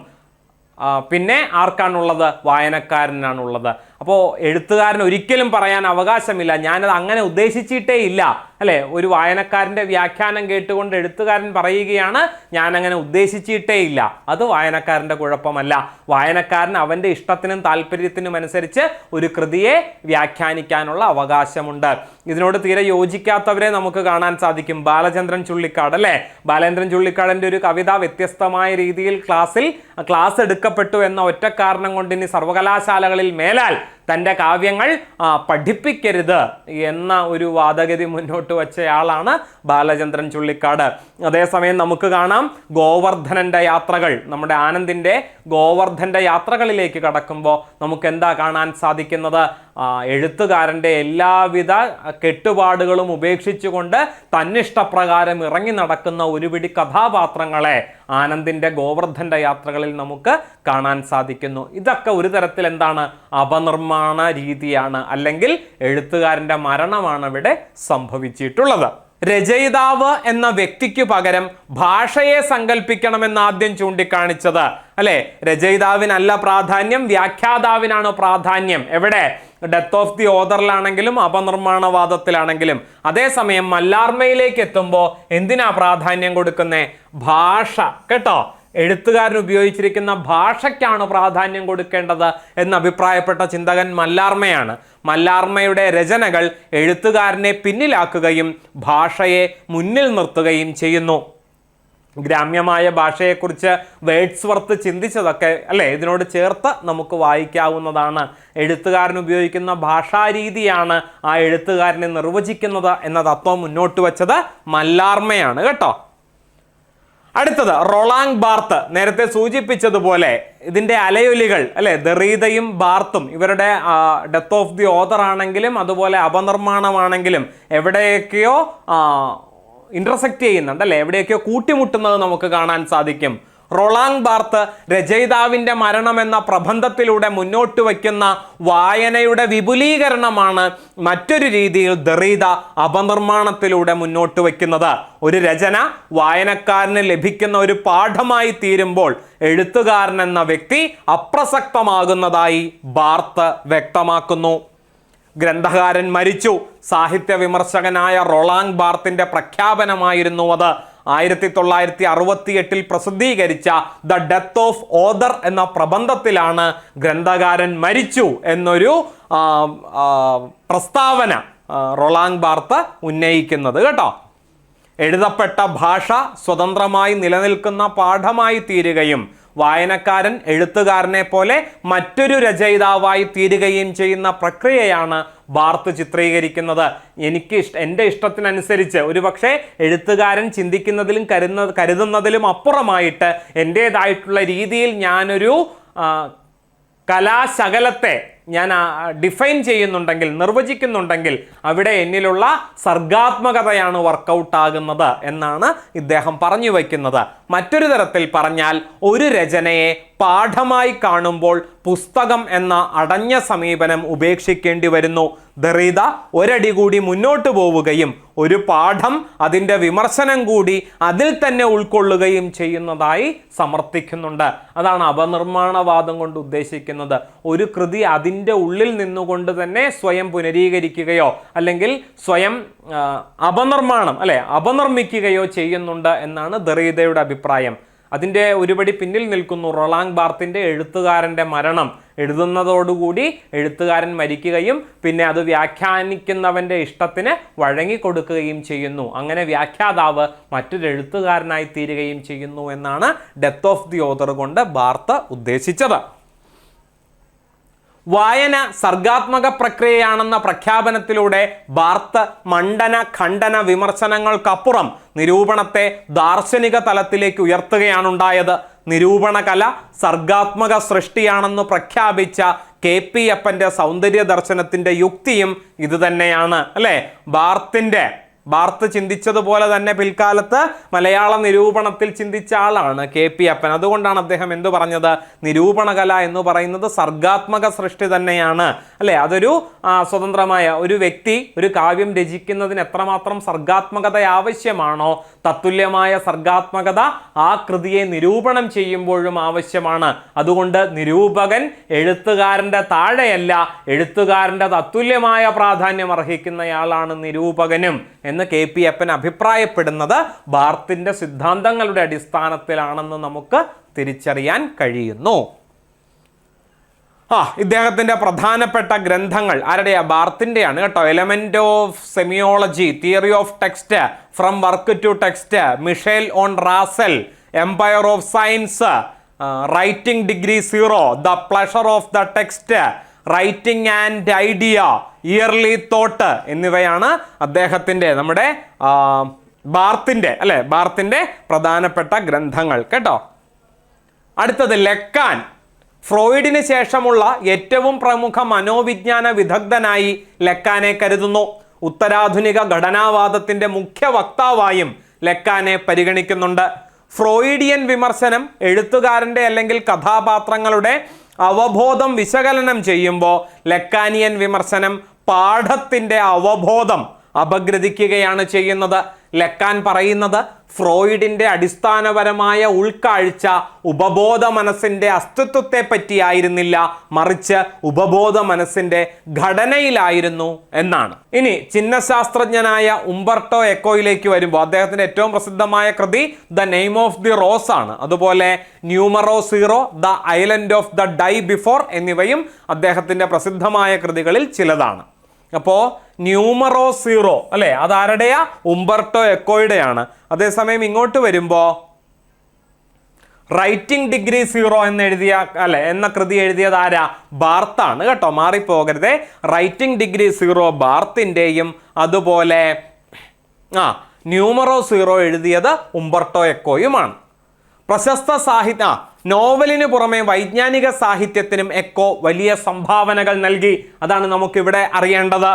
പിന്നെ ആർക്കാണുള്ളത്? വായനക്കാരനാണുള്ളത്. അപ്പോൾ എഴുത്തുകാരൻ ഒരിക്കലും പറയാൻ അവകാശമില്ല ഞാനത് അങ്ങനെ ഉദ്ദേശിച്ചിട്ടേ ഇല്ല, അല്ലേ? ഒരു വായനക്കാരൻ്റെ വ്യാഖ്യാനം കേട്ടുകൊണ്ട് എഴുത്തുകാരൻ പറയുകയാണ് ഞാൻ അങ്ങനെ ഉദ്ദേശിച്ചിട്ടേ ഇല്ല. അത് വായനക്കാരൻ്റെ കുഴപ്പമല്ല. വായനക്കാരൻ അവൻ്റെ ഇഷ്ടത്തിനും താല്പര്യത്തിനും അനുസരിച്ച് ഒരു കൃതിയെ വ്യാഖ്യാനിക്കാനുള്ള അവകാശമുണ്ട്. ഇതിനോട് തീരെ യോജിക്കാത്തവരെ നമുക്ക് കാണാൻ സാധിക്കും. ബാലചന്ദ്രൻ ചുള്ളിക്കാട്, അല്ലേ? ബാലചന്ദ്രൻ ചുള്ളിക്കാടിൻ്റെ ഒരു കവിത വ്യത്യസ്തമായ രീതിയിൽ ക്ലാസ് എടുക്കപ്പെട്ടു എന്ന ഒറ്റ കാരണം കൊണ്ട് ഇനി സർവകലാശാലകളിൽ മേലാൽ തൻ്റെ കാവ്യങ്ങൾ പഠിപ്പിക്കരുത് എന്ന ഒരു വാദഗതി മുന്നോട്ട് വച്ചയാളാണ് ബാലചന്ദ്രൻ ചുള്ളിക്കാട്. അതേസമയം നമുക്ക് കാണാം ഗോവർദ്ധനൻ്റെ യാത്രകൾ, നമ്മുടെ ആനന്ദിൻ്റെ ഗോവർദ്ധൻ്റെ യാത്രകളിലേക്ക് കടക്കുമ്പോൾ നമുക്ക് എന്താ കാണാൻ സാധിക്കുന്നത്? എഴുത്തുകാരൻ്റെ എല്ലാവിധ കെട്ടുപാടുകളും ഉപേക്ഷിച്ചുകൊണ്ട് തന്നിഷ്ടപ്രകാരം ഇറങ്ങി നടക്കുന്ന ഒരുപിടി കഥാപാത്രങ്ങളെ ആനന്ദിൻ്റെ ഗോവർദ്ധൻ്റെ യാത്രകളിൽ നമുക്ക് കാണാൻ സാധിക്കുന്നു. ഇതൊക്കെ ഒരു തരത്തിൽ എന്താണ്? അപനിർമ്മാണ രീതിയാണ്, അല്ലെങ്കിൽ എഴുത്തുകാരൻ്റെ മരണമാണ് ഇവിടെ സംഭവിച്ചിട്ടുള്ളത്. രചയിതാവ് എന്ന വ്യക്തിക്ക് പകരം ഭാഷയെ സങ്കല്പിക്കണമെന്ന് ആദ്യം ചൂണ്ടിക്കാണിച്ചത്, അല്ലെ? രചയിതാവിനല്ല പ്രാധാന്യം, വ്യാഖ്യാതാവിനാണ് പ്രാധാന്യം. എവിടെ? ഡെത്ത് ഓഫ് ദി ഓതറിലാണെങ്കിലും അപനിർമ്മാണവാദത്തിലാണെങ്കിലും. അതേസമയം മല്ലാർമയിലേക്ക് എത്തുമ്പോൾ എന്തിനാ പ്രാധാന്യം കൊടുക്കുന്നേ? ഭാഷ, കേട്ടോ. എഴുത്തുകാരൻ ഉപയോഗിച്ചിരിക്കുന്ന ഭാഷയ്ക്കാണ് പ്രാധാന്യം കൊടുക്കേണ്ടത് എന്ന് അഭിപ്രായപ്പെട്ട ചിന്തകൻ മല്ലാർമയാണ്. മല്ലാർമയുടെ രചനകൾ എഴുത്തുകാരനെ പിന്നിലാക്കുകയും ഭാഷയെ മുന്നിൽ നിർത്തുകയും ചെയ്യുന്നു. ഗ്രാമ്യമായ ഭാഷയെക്കുറിച്ച് വേഡ്സ്വർത്ത് ചിന്തിച്ചതൊക്കെ, അല്ലേ, ഇതിനോട് ചേർത്ത് നമുക്ക് വായിക്കാവുന്നതാണ്. എഴുത്തുകാരൻ ഉപയോഗിക്കുന്ന ഭാഷാരീതിയാണ് ആ എഴുത്തുകാരനെ നിർവചിക്കുന്നത് എന്ന തത്വം മുന്നോട്ട് വച്ചത് മല്ലാർമയാണ്, കേട്ടോ. അടുത്തത് റൊളാങ് ബാർത്ത്. നേരത്തെ സൂചിപ്പിച്ചതുപോലെ ഇതിൻ്റെ അലയൊലികൾ, അല്ലെ, ദെറീദയും ബാർത്തും ഇവരുടെ ഡെത്ത് ഓഫ് ദി ഓതർ ആണെങ്കിലും അതുപോലെ അപനിർമ്മാണമാണെങ്കിലും എവിടെയൊക്കെയോ ഇന്റർസെക്റ്റ് ചെയ്യുന്നുണ്ട്, അല്ലെ? എവിടെയൊക്കെയോ കൂട്ടിമുട്ടുന്നത് നമുക്ക് കാണാൻ സാധിക്കും. റൊളാങ് ബാർത്ത് രചയിതാവിൻ്റെ മരണം എന്ന പ്രബന്ധത്തിലൂടെ മുന്നോട്ട് വയ്ക്കുന്ന വായനയുടെ വിപുലീകരണമാണ് മറ്റൊരു രീതിയിൽ ദെറീദ അപനിർമ്മാണത്തിലൂടെ മുന്നോട്ട് വയ്ക്കുന്നത്. ഒരു രചന വായനക്കാരന് ലഭിക്കുന്ന ഒരു പാഠമായി തീരുമ്പോൾ എഴുത്തുകാരൻ എന്ന വ്യക്തി അപ്രസക്തമാകുന്നതായി ബാർത്ത് വ്യക്തമാക്കുന്നു. ഗ്രന്ഥകാരൻ മരിച്ചു. സാഹിത്യ വിമർശകനായ റൊളാങ് ബാർത്തിന്റെ പ്രഖ്യാപനമായിരുന്നു അത്. 1968 പ്രസിദ്ധീകരിച്ച ദ ഡെത്ത് ഓഫ് ഓതർ എന്ന പ്രബന്ധത്തിലാണ് ഗ്രന്ഥകാരൻ മരിച്ചു എന്നൊരു പ്രസ്താവന റൊളാങ് ബാർത്ത് ഉന്നയിക്കുന്നത്, കേട്ടോ. എഴുതപ്പെട്ട ഭാഷ സ്വതന്ത്രമായി നിലനിൽക്കുന്ന പാഠമായി തീരുകയും വായനക്കാരൻ എഴുത്തുകാരനെ പോലെ മറ്റൊരു രചയിതാവായി തീരുകയും ചെയ്യുന്ന പ്രക്രിയയാണ് ബാർത്ത് ചിത്രീകരിക്കുന്നത്. എൻ്റെ ഇഷ്ടത്തിനനുസരിച്ച് ഒരുപക്ഷെ എഴുത്തുകാരൻ ചിന്തിക്കുന്നതിലും കരുതുന്നതിലും അപ്പുറമായിട്ട് എൻ്റേതായിട്ടുള്ള രീതിയിൽ ഞാനൊരു കലാശകലത്തെ ഞാൻ ഡിഫൈൻ ചെയ്യുന്നുണ്ടെങ്കിൽ, നിർവചിക്കുന്നുണ്ടെങ്കിൽ അവിടെ എന്നിലുള്ള സർഗാത്മകതയാണ് വർക്കൗട്ട് ആകുന്നത് എന്നാണ് ഇദ്ദേഹം പറഞ്ഞു വയ്ക്കുന്നത്. മറ്റൊരു തരത്തിൽ പറഞ്ഞാൽ ഒരു രചനയെ പാഠമായി കാണുമ്പോൾ പുസ്തകം എന്ന അടഞ്ഞ സമീപനം ഉപേക്ഷിക്കേണ്ടി വരുന്നു. ദെറീദ ഒരടി കൂടി മുന്നോട്ട് പോവുകയും ഒരു പാഠം, അതിൻ്റെ വിമർശനം കൂടി അതിൽ തന്നെ ഉൾക്കൊള്ളുകയും ചെയ്യുന്നതായി സമർത്ഥിക്കുന്നുണ്ട്. അതാണ് അപനിർമ്മാണവാദം കൊണ്ട് ഉദ്ദേശിക്കുന്നത്. ഒരു കൃതി അതിൻ്റെ ഉള്ളിൽ നിന്നുകൊണ്ട് തന്നെ സ്വയം പുനരീകരിക്കുകയോ അല്ലെങ്കിൽ സ്വയം അപനിർമ്മാണം, അല്ലെ, അപനിർമ്മിക്കുകയോ ചെയ്യുന്നുണ്ട് എന്നാണ് ദെറീദയുടെ അഭിപ്രായം. അതിൻ്റെ ഒരുപടി പിന്നിൽ നിൽക്കുന്നു റൊളാങ് ബാർത്തിൻ്റെ എഴുത്തുകാരൻ്റെ മരണം. എഴുതുന്നതോടുകൂടി എഴുത്തുകാരൻ മരിക്കുകയും പിന്നെ അത് വ്യാഖ്യാനിക്കുന്നവൻ്റെ ഇഷ്ടത്തിന് വഴങ്ങിക്കൊടുക്കുകയും ചെയ്യുന്നു. അങ്ങനെ വ്യാഖ്യാതാവ് മറ്റൊരു എഴുത്തുകാരനായി തീരുകയും ചെയ്യുന്നു എന്നാണ് ഡെത്ത് ഓഫ് ദി ഓതർ കൊണ്ട് ബാർത്ത് ഉദ്ദേശിച്ചത്. വായന സർഗാത്മക പ്രക്രിയയാണെന്ന പ്രഖ്യാപനത്തിലൂടെ ബാർത്ത് മണ്ഡന ഖണ്ഡന വിമർശനങ്ങൾക്കപ്പുറം നിരൂപണത്തെ ദാർശനിക തലത്തിലേക്ക് ഉയർത്തുകയാണുണ്ടായത്. നിരൂപണ കല സർഗാത്മക സൃഷ്ടിയാണെന്ന് പ്രഖ്യാപിച്ച KP അപ്പൻ്റെ സൗന്ദര്യ ദർശനത്തിൻ്റെ യുക്തിയും ഇതുതന്നെയാണ്, അല്ലേ? ബാർത്തിൻ്റെ ബാർത്ത് ചിന്തിച്ചതുപോലെ തന്നെ പിൽക്കാലത്ത് മലയാള നിരൂപണത്തിൽ ചിന്തിച്ച ആളാണ് KP അപ്പൻ. അതുകൊണ്ടാണ് അദ്ദേഹം എന്തു പറഞ്ഞത്? നിരൂപണകല എന്ന് പറയുന്നത് സർഗാത്മക സൃഷ്ടി തന്നെയാണ്, അല്ലെ? അതൊരു സ്വതന്ത്രമായ ഒരു വ്യക്തി ഒരു കാവ്യം രചിക്കുന്നതിന് എത്രമാത്രം സർഗാത്മകത ആവശ്യമാണോ, തത്തുല്യമായ സർഗാത്മകത ആ കൃതിയെ നിരൂപണം ചെയ്യുമ്പോഴും ആവശ്യമാണ്. അതുകൊണ്ട് നിരൂപകൻ എഴുത്തുകാരൻ്റെ താഴെയല്ല, എഴുത്തുകാരൻ്റെ തത്തുല്യമായ പ്രാധാന്യം അർഹിക്കുന്നയാളാണ് നിരൂപകനും എന്ന് KP അപ്പൻ അഭിപ്രായപ്പെടുന്നത് ബാർത്തിന്റെ സിദ്ധാന്തങ്ങളുടെ അടിസ്ഥാനത്തിലാണെന്ന് നമുക്ക് തിരിച്ചറിയാൻ കഴിയുന്നു. ഇദ്ദേഹത്തിന്റെ പ്രധാനപ്പെട്ട ഗ്രന്ഥങ്ങൾ ആരുടെയാ? ബാർത്തിൻ്റെയാണ് കേട്ടോ. Element of semiology, theory of text, from work to text, Michelet on റാസൽ, empire of science, writing degree 0, the pleasure of the text, writing and idea, early thought എന്നിവയാണ് അദ്ദേഹത്തിൻ്റെ നമ്മുടെ ബാർത്തിൻ്റെ പ്രധാനപ്പെട്ട ഗ്രന്ഥങ്ങൾ കേട്ടോ. അടുത്തത് ലക്കാൻ. ഫ്രോയിഡിന് ശേഷമുള്ള ഏറ്റവും പ്രമുഖ മനോവിജ്ഞാന വിദഗ്ധനായി ലക്കാനെ കരുതുന്നു. ഉത്തരാധുനിക ഘടനാവാദത്തിന്റെ മുഖ്യ വക്താവായും ലക്കാനെ പരിഗണിക്കുന്നുണ്ട്. ഫ്രോയിഡിയൻ വിമർശനം എഴുത്തുകാരൻ്റെ അല്ലെങ്കിൽ കഥാപാത്രങ്ങളുടെ അവബോധം വിശകലനം ചെയ്യുമ്പോൾ ലക്കാനിയൻ വിമർശനം പാഠത്തിൻ്റെ അവബോധം അപഗ്രഥിക്കുകയാണ് ചെയ്യുന്നത്. ലക്കാൻ പറയുന്നത് ഫ്രോയിഡിൻ്റെ അടിസ്ഥാനപരമായ ഉൾക്കാഴ്ച ഉപബോധ മനസ്സിൻ്റെ അസ്തിത്വത്തെ പറ്റിയായിരുന്നില്ല, മറിച്ച് ഉപബോധ മനസ്സിൻ്റെ ഘടനയിലായിരുന്നു എന്നാണ്. ഇനി ചിഹ്നശാസ്ത്രജ്ഞനായ ഉംബർട്ടോ എക്കോയിലേക്ക് വരുമ്പോൾ അദ്ദേഹത്തിൻ്റെ ഏറ്റവും പ്രസിദ്ധമായ കൃതി the name of the rose ആണ്. അതുപോലെ numero 0, the island of the day before എന്നിവയും അദ്ദേഹത്തിൻ്റെ പ്രസിദ്ധമായ കൃതികളിൽ ചിലതാണ്. അപ്പോൾ ന്യൂമറോ 0 അല്ലേ, അതാരുടെയാ? ഉംബർട്ടോ എക്കോയുടെയാണ്. അതേസമയം ഇങ്ങോട്ട് വരുമ്പോൾ റൈറ്റിംഗ് ഡിഗ്രി 0 എന്ന കൃതി എഴുതിയത് ആരാ? ബാർത്താണ് കേട്ടോ, മാറിപ്പോകരുതേ. റൈറ്റിംഗ് ഡിഗ്രി 0 ബാർത്തിൻ്റെയും അതുപോലെ ന്യൂമറോ 0 എഴുതിയത് ഉംബർട്ടോ എക്കോയുമാണ്. പ്രശസ്ത നോവലിന് പുറമെ വൈജ്ഞാനിക സാഹിത്യത്തിനും എക്കോ വലിയ സംഭാവനകൾ നൽകി. അതാണ് നമുക്കിവിടെ അറിയേണ്ടത്.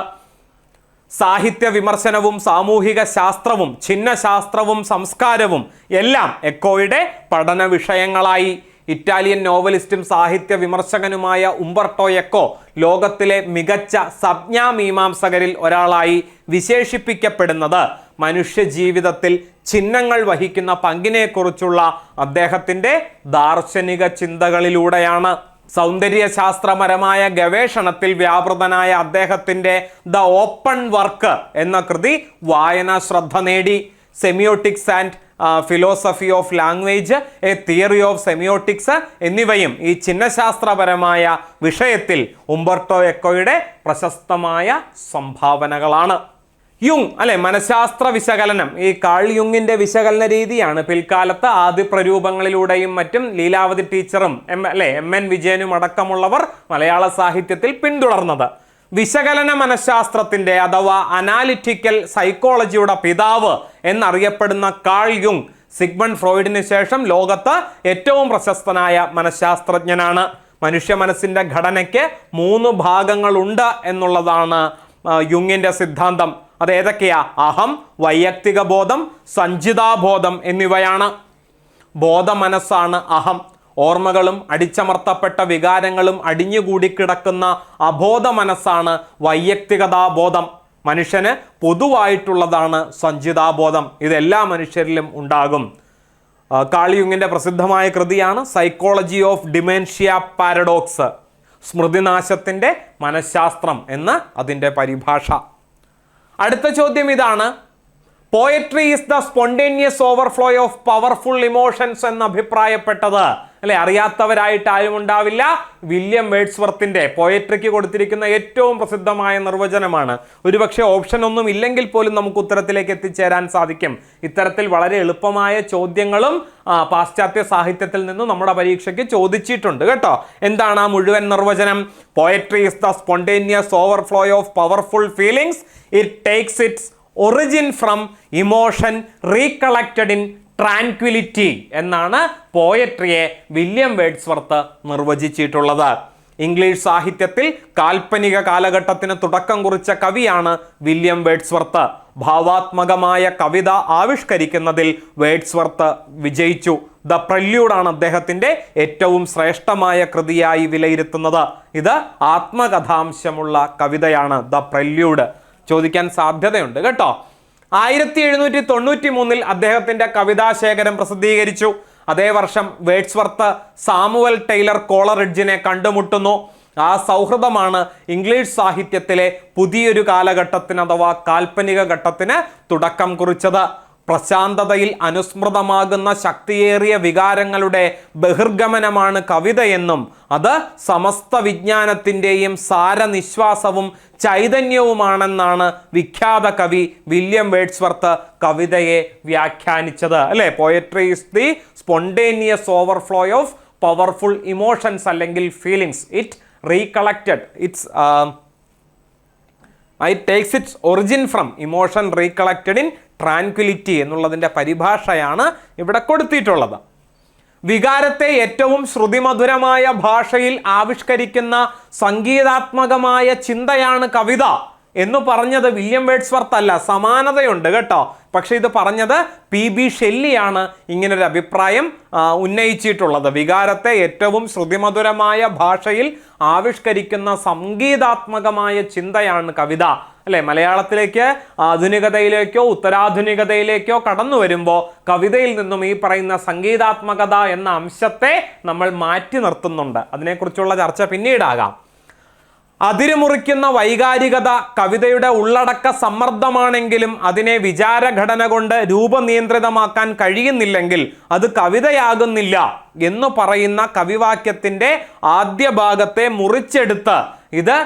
സാഹിത്യ വിമർശനവും സാമൂഹിക ശാസ്ത്രവും ചിഹ്നശാസ്ത്രവും സംസ്കാരവും എല്ലാം എക്കോയുടെ പഠന വിഷയങ്ങളായി. ഇറ്റാലിയൻ നോവലിസ്റ്റും സാഹിത്യ വിമർശകനുമായ ഉംബർട്ടോ എക്കോ ലോകത്തിലെ മികച്ച സംജ്ഞാമീമാംസകരിൽ ഒരാളായി വിശേഷിപ്പിക്കപ്പെടുന്നത് മനുഷ്യ ജീവിതത്തിൽ ചിഹ്നങ്ങൾ വഹിക്കുന്ന പങ്കിനെക്കുറിച്ചുള്ള അദ്ദേഹത്തിൻ്റെ ദാർശനിക ചിന്തകളിലൂടെയാണ്. സൗന്ദര്യശാസ്ത്രപരമായ ഗവേഷണത്തിൽ വ്യാപൃതനായ അദ്ദേഹത്തിൻ്റെ ദ ഓപ്പൺ വർക്ക് എന്ന കൃതി വായനാ ശ്രദ്ധ നേടി. Semiotics and philosophy of language, A theory of semiotics എന്നിവയും ഈ ചിഹ്നശാസ്ത്രപരമായ വിഷയത്തിൽ ഉംബർട്ടോ എക്കോയുടെ പ്രശസ്തമായ സംഭാവനകളാണ്. യുങ് മനഃശാസ്ത്ര വിശകലനം, ഈ കാൾ യുങ്ങിന്റെ വിശകലന രീതിയാണ് പിൽക്കാലത്ത് ആദ്യ പ്രരൂപങ്ങളിലൂടെയും മറ്റും ലീലാവതി ടീച്ചറും MN വിജയനും അടക്കമുള്ളവർ മലയാള സാഹിത്യത്തിൽ പിന്തുടർന്നത്. വിശകലന മനഃശാസ്ത്രത്തിന്റെ അഥവാ അനാലിറ്റിക്കൽ സൈക്കോളജിയുടെ പിതാവ് എന്നറിയപ്പെടുന്ന കാൾ യുങ് സിഗ്മണ്ട് ഫ്രോയിഡിന് ശേഷം ലോകത്ത് ഏറ്റവും പ്രശസ്തനായ മനഃശാസ്ത്രജ്ഞനാണ്. മനുഷ്യ മനസ്സിന്റെ ഘടനയ്ക്ക് 3 ഭാഗങ്ങളുണ്ട് എന്നുള്ളതാണ് യുങ്ങിന്റെ സിദ്ധാന്തം. അത് ഏതൊക്കെയാ? അഹം, വൈയക്തിക ബോധം, സഞ്ചിതാബോധം എന്നിവയാണ്. ബോധ മനസ്സാണ് അഹം. ഓർമ്മകളും അടിച്ചമർത്തപ്പെട്ട വികാരങ്ങളും അടിഞ്ഞുകൂടിക്കിടക്കുന്ന അബോധ മനസ്സാണ് വൈയക്തികതാബോധം. മനുഷ്യന് പൊതുവായിട്ടുള്ളതാണ് സഞ്ചിതാബോധം. ഇതെല്ലാ മനുഷ്യരിലും ഉണ്ടാകും. കാൾ യുങ്ങിന്റെ പ്രസിദ്ധമായ കൃതിയാണ് സൈക്കോളജി ഓഫ് ഡിമെൻഷ്യ പാരഡോക്സ്, സ്മൃതിനാശത്തിൻ്റെ മനഃശാസ്ത്രം എന്ന് അതിൻ്റെ പരിഭാഷ. അടുത്ത ചോദ്യം ഇതാണ്: poetry is the spontaneous overflow of powerful emotions എന്ന് അഭിപ്രായപ്പെട്ടത് അറിയാത്തവരായിട്ട് ആരും ഉണ്ടാവില്ല. വില്യം വേഡ്സ്വർത്തിന്റെ പോയട്രിക്ക് കൊടുത്തിരിക്കുന്ന ഏറ്റവും പ്രസിദ്ധമായ നിർവചനമാണ്. ഒരുപക്ഷെ ഓപ്ഷൻ ഒന്നും ഇല്ലെങ്കിൽ പോലും നമുക്ക് ഉത്തരത്തിലേക്ക് എത്തിച്ചേരാൻ സാധിക്കും. ഇത്തരത്തിൽ വളരെ എളുപ്പമായ ചോദ്യങ്ങളും പാശ്ചാത്യ സാഹിത്യത്തിൽ നിന്ന് നമ്മുടെ പരീക്ഷയ്ക്ക് ചോദിച്ചിട്ടുണ്ട് കേട്ടോ. എന്താണ് ആ മുഴുവൻ നിർവചനം? Poetry is the spontaneous overflow of powerful feelings. It takes its origin from emotion recollected in tranquillity എന്നാണ് പോയട്രിയെ വില്യം വേഡ്സ്വർത്ത് നിർവചിച്ചിട്ടുള്ളത്. ഇംഗ്ലീഷ് സാഹിത്യത്തിൽ കാൽപ്പനിക കാലഘട്ടത്തിന് തുടക്കം കുറിച്ച കവിയാണ് വില്യം വേഡ്സ്വർത്ത്. ഭാവാത്മകമായ കവിത ആവിഷ്കരിക്കുന്നതിൽ വേഡ്സ്വർത്ത് വിജയിച്ചു. ദ പ്രല്യൂഡാണ് അദ്ദേഹത്തിൻ്റെ ഏറ്റവും ശ്രേഷ്ഠമായ കൃതിയായി വിലയിരുത്തുന്നത്. ഇത് ആത്മകഥാംശമുള്ള കവിതയാണ് ദ പ്രല്യൂഡ്. ചോദിക്കാൻ സാധ്യതയുണ്ട് കേട്ടോ. 1793 അദ്ദേഹത്തിൻ്റെ കവിതാശേഖരം പ്രസിദ്ധീകരിച്ചു. അതേ വർഷം വേഡ്സ്വർത്ത് സാമുവൽ ടൈലർ കോളറിഡ്ജിനെ കണ്ടുമുട്ടുന്നു. ആ സൗഹൃദമാണ് ഇംഗ്ലീഷ് സാഹിത്യത്തിലെ പുതിയൊരു കാലഘട്ടത്തിന് അഥവാ കാൽപ്പനിക ഘട്ടത്തിന് തുടക്കം കുറിച്ചത്. പ്രശാന്തതയിൽ അനുസ്മൃതമാകുന്ന ശക്തിയേറിയ വികാരങ്ങളുടെ ബഹിർഗമനമാണ് കവിതയെന്നും അത് സമസ്ത വിജ്ഞാനത്തിൻ്റെയും സാരനിശ്വാസവും ചൈതന്യവുമാണെന്നാണ് വിഖ്യാത കവി വില്യം വേഡ്സ്വർത്ത് കവിതയെ വ്യാഖ്യാനിച്ചത്. അല്ലേ, poetry is the spontaneous overflow of powerful emotions അല്ലെങ്കിൽ feelings. It recollected it takes its origin from emotion recollected in tranquillity എന്നുള്ളതിൻ്റെ പരിഭാഷയാണ് ഇവിടെ കൊടുത്തിട്ടുള്ളത്. വികാരത്തെ ഏറ്റവും ശ്രുതിമധുരമായ ഭാഷയിൽ ആവിഷ്കരിക്കുന്ന സംഗീതാത്മകമായ ചിന്തയാണ് കവിത എന്ന് പറഞ്ഞത് വില്യം വേഡ്സ്വർത്ത് അല്ല. സമാനതയുണ്ട് കേട്ടോ. പക്ഷെ ഇത് പറഞ്ഞത് PB ഷെല്ലിയാണ് ഇങ്ങനൊരു അഭിപ്രായം ഉന്നയിച്ചിട്ടുള്ളത്. വികാരത്തെ ഏറ്റവും ശ്രുതിമധുരമായ ഭാഷയിൽ ആവിഷ്കരിക്കുന്ന സംഗീതാത്മകമായ ചിന്തയാണ് കവിത. അല്ലെ, മലയാളത്തിലേക്ക് ആധുനികതയിലേക്കോ ഉത്തരാധുനികതയിലേക്കോ കടന്നു വരുമ്പോൾ കവിതയിൽ നിന്നും ഈ പറയുന്ന സംഗീതാത്മകത എന്ന അംശത്തെ നമ്മൾ മാറ്റി നിർത്തുന്നുണ്ട്. അതിനെക്കുറിച്ചുള്ള ചർച്ച പിന്നീടാകാം. അതിരുമുറിക്കുന്ന വൈകാരികത കവിതയുടെ ഉള്ളടക്ക സമ്മർദ്ദമാണെങ്കിലും അതിനെ വിചാരഘടന കൊണ്ട് രൂപനിയന്ത്രിതമാക്കാൻ കഴിയുന്നില്ലെങ്കിൽ അത് കവിതയാകുന്നില്ല എന്ന് പറയുന്ന കവിവാക്യത്തിൻ്റെ ആദ്യ ഭാഗത്തെ മുറിച്ചെടുത്ത് ഇത്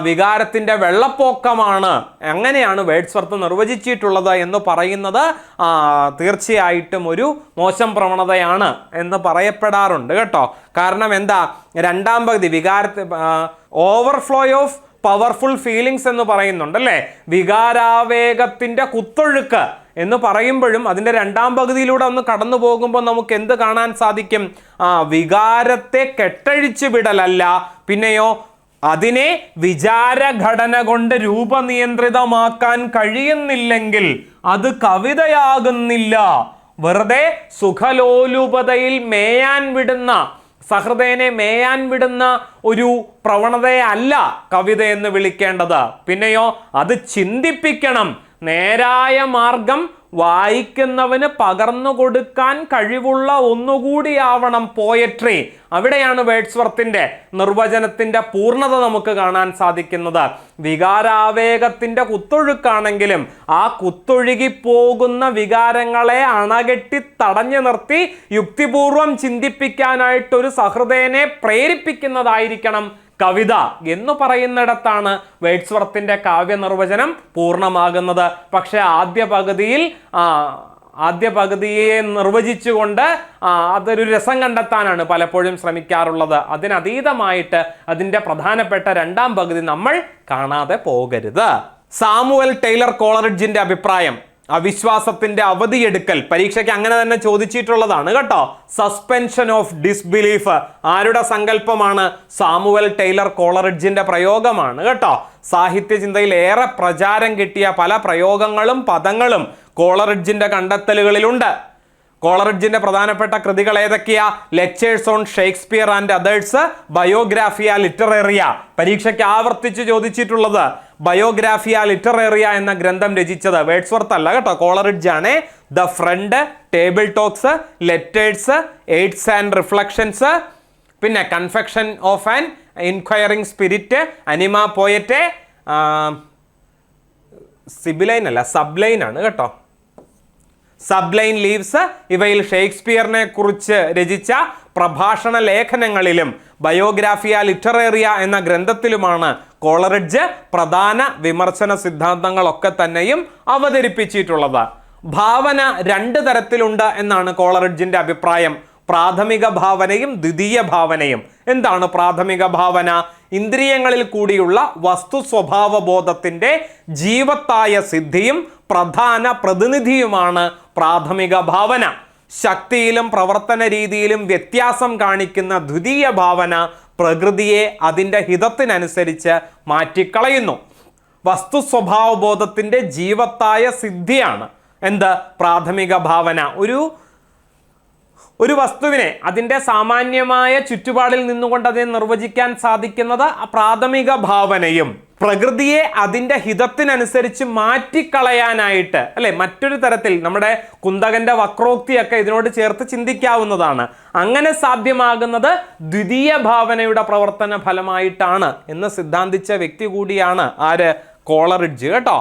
വികാരത്തിൻ്റെ വെള്ളപ്പൊക്കമാണ്, അങ്ങനെയാണ് വേഡ്സ്വർത്ത് നിർവചിച്ചിട്ടുള്ളത് എന്ന് പറയുന്നത് തീർച്ചയായിട്ടും ഒരു മോശം പ്രവണതയാണ് എന്ന് പറയപ്പെടാറുണ്ട് കേട്ടോ. കാരണം എന്താ, രണ്ടാം പകുതി ഓവർഫ്ലോ ഓഫ് പവർഫുൾ ഫീലിങ്സ് എന്ന് പറയുന്നുണ്ട് അല്ലേ. വികാരാവേഗത്തിൻ്റെ കുത്തൊഴുക്ക് എന്ന് പറയുമ്പോഴും അതിൻ്റെ രണ്ടാം പകുതിയിലൂടെ ഒന്ന് കടന്നു പോകുമ്പോൾ നമുക്ക് എന്ത് കാണാൻ സാധിക്കും? വികാരത്തെ കെട്ടഴിച്ചു വിടലല്ല, പിന്നെയോ അതിനെ വിചാരഘടന കൊണ്ട് രൂപനിയന്ത്രിതമാക്കാൻ കഴിയുന്നില്ലെങ്കിൽ അത് കവിതയാകുന്നില്ല. വെറുതെ സുഖലോലുപതയിൽ മേയാൻ വിടുന്ന, സഹൃദയനെ മേയാൻ വിടുന്ന ഒരു പ്രവണതയല്ല കവിത എന്ന് വിളിക്കേണ്ടത്. പിന്നെയോ അത് ചിന്തിപ്പിക്കണം. നേരായ മാർഗം വായിക്കുന്നവന് പകർന്നു കൊടുക്കാൻ കഴിവുള്ള ഒന്നുകൂടിയാവണം പോയട്രി. അവിടെയാണ് വേഡ്സ്വർത്തിൻ്റെ നിർവചനത്തിൻ്റെ പൂർണ്ണത നമുക്ക് കാണാൻ സാധിക്കുന്നത്. വികാരാവേഗത്തിൻ്റെ കുത്തൊഴുക്കാണെങ്കിലും ആ കുത്തൊഴുകി പോകുന്ന വികാരങ്ങളെ അണകെട്ടി തടഞ്ഞു നിർത്തി യുക്തിപൂർവം ചിന്തിപ്പിക്കാനായിട്ടൊരു സഹൃദയനെ പ്രേരിപ്പിക്കുന്നതായിരിക്കണം കവിത എന്ന് പറയുന്നിടത്താണ് വേഡ്സ്വർത്തിൻ്റെ കാവ്യനിർവചനം പൂർണ്ണമാകുന്നത്. പക്ഷെ ആദ്യ പകുതിയെ നിർവചിച്ചുകൊണ്ട് അതൊരു രസം കണ്ടെത്താനാണ് പലപ്പോഴും ശ്രമിക്കാറുള്ളത്. അതിനതീതമായിട്ട് അതിൻ്റെ പ്രധാനപ്പെട്ട രണ്ടാം പകുതി നമ്മൾ കാണാതെ പോകരുത്. സാമുവൽ ടൈലർ കോളറിഡ്ജിൻ്റെ അഭിപ്രായം, അവിശ്വാസത്തിന്റെ അവധിയെടുക്കൽ, പരീക്ഷയ്ക്ക് അങ്ങനെ തന്നെ ചോദിച്ചിട്ടുള്ളതാണ് കേട്ടോ. സസ്പെൻഷൻ ഓഫ് ഡിസ്ബിലീഫ് ആരുടെ സങ്കല്പമാണ്? സാമുവൽ ടൈലർ കോളറിഡ്ജിന്റെ പ്രയോഗമാണ് കേട്ടോ. സാഹിത്യ ചിന്തയിൽ ഏറെ പ്രചാരം കിട്ടിയ പല പ്രയോഗങ്ങളും പദങ്ങളും കോളറിഡ്ജിന്റെ കണ്ടെത്തലുകളിലുണ്ട്. കോളറിഡ്ജിന്റെ പ്രധാനപ്പെട്ട കൃതികൾ ഏതൊക്കെയാ? Lectures on Shakespeare and others, Biographia Literaria, പരീക്ഷയ്ക്ക് ആവർത്തിച്ച് ചോദിച്ചിട്ടുള്ളത്. ബയോഗ്രാഫിയ ലിറ്ററേറിയ എന്ന ഗ്രന്ഥം രചിച്ചത് വേഡ്സ്വർത്ത് അല്ല കേട്ടോ, കോളറിഡ്ജ് ആണ്. The friend, table talks, letters, aids and reflections, പിന്നെ confession of an inquiring spirit, Anima poet, sibylline അല്ല സബ്ലൈൻ ആണ് കേട്ടോ, സബ്ലൈൻ ലീവ്സ്. ഇവയിൽ ഷേക്സ്പിയറിനെ കുറിച്ച് രചിച്ച പ്രഭാഷണ ലേഖനങ്ങളിലും ബയോഗ്രാഫിയ ലിറ്ററേറിയ എന്ന ഗ്രന്ഥത്തിലുമാണ് കോളറിഡ്ജ് പ്രധാന വിമർശന സിദ്ധാന്തങ്ങളൊക്കെ തന്നെയും അവതരിപ്പിച്ചിട്ടുള്ളത്. ഭാവന രണ്ട് തരത്തിലുണ്ട് എന്നാണ് കോളറിഡ്ജിന്റെ അഭിപ്രായം. പ്രാഥമിക ഭാവനയും ദ്വിതീയ ഭാവനയും. എന്താണ് പ്രാഥമിക ഭാവന? ഇന്ദ്രിയങ്ങളിൽ കൂടിയുള്ള വസ്തു സ്വഭാവബോധത്തിൻ്റെ ജീവത്തായ സിദ്ധിയും പ്രധാന പ്രതിനിധിയുമാണ് പ്രാഥമിക ഭാവന. ശക്തിയിലും പ്രവർത്തന രീതിയിലും വ്യത്യാസം കാണിക്കുന്ന ദ്വിതീയ ഭാവന പ്രകൃതിയെ അതിൻ്റെ ഹിതത്തിനനുസരിച്ച് മാറ്റിക്കളയുന്നു. വസ്തു സ്വഭാവബോധത്തിൻ്റെ ജീവത്തായ സിദ്ധിയാണ് എന്ത്? പ്രാഥമിക ഭാവന. ഒരു വസ്തുവിനെ അതിൻ്റെ സാമാന്യമായ ചുറ്റുപാടിൽ നിന്നുകൊണ്ട് അതിനെ നിർവചിക്കാൻ സാധിക്കുന്നത് പ്രാഥമിക ഭാവനയും പ്രകൃതിയെ അതിൻ്റെ ഹിതത്തിനനുസരിച്ച് മാറ്റിക്കളയാനായിട്ട് അല്ലെ മറ്റൊരു തരത്തിൽ നമ്മുടെ കുന്തകന്റെ വക്രോക്തിയൊക്കെ ഇതിനോട് ചേർത്ത് ചിന്തിക്കാവുന്നതാണ്. അങ്ങനെ സാധ്യമാകുന്നത് ദ്വിതീയ ഭാവനയുടെ പ്രവർത്തന ഫലമായിട്ടാണ് എന്ന് സിദ്ധാന്തിച്ച വ്യക്തി കൂടിയാണ് ആര്? കോളറിഡ്ജ് കേട്ടോ.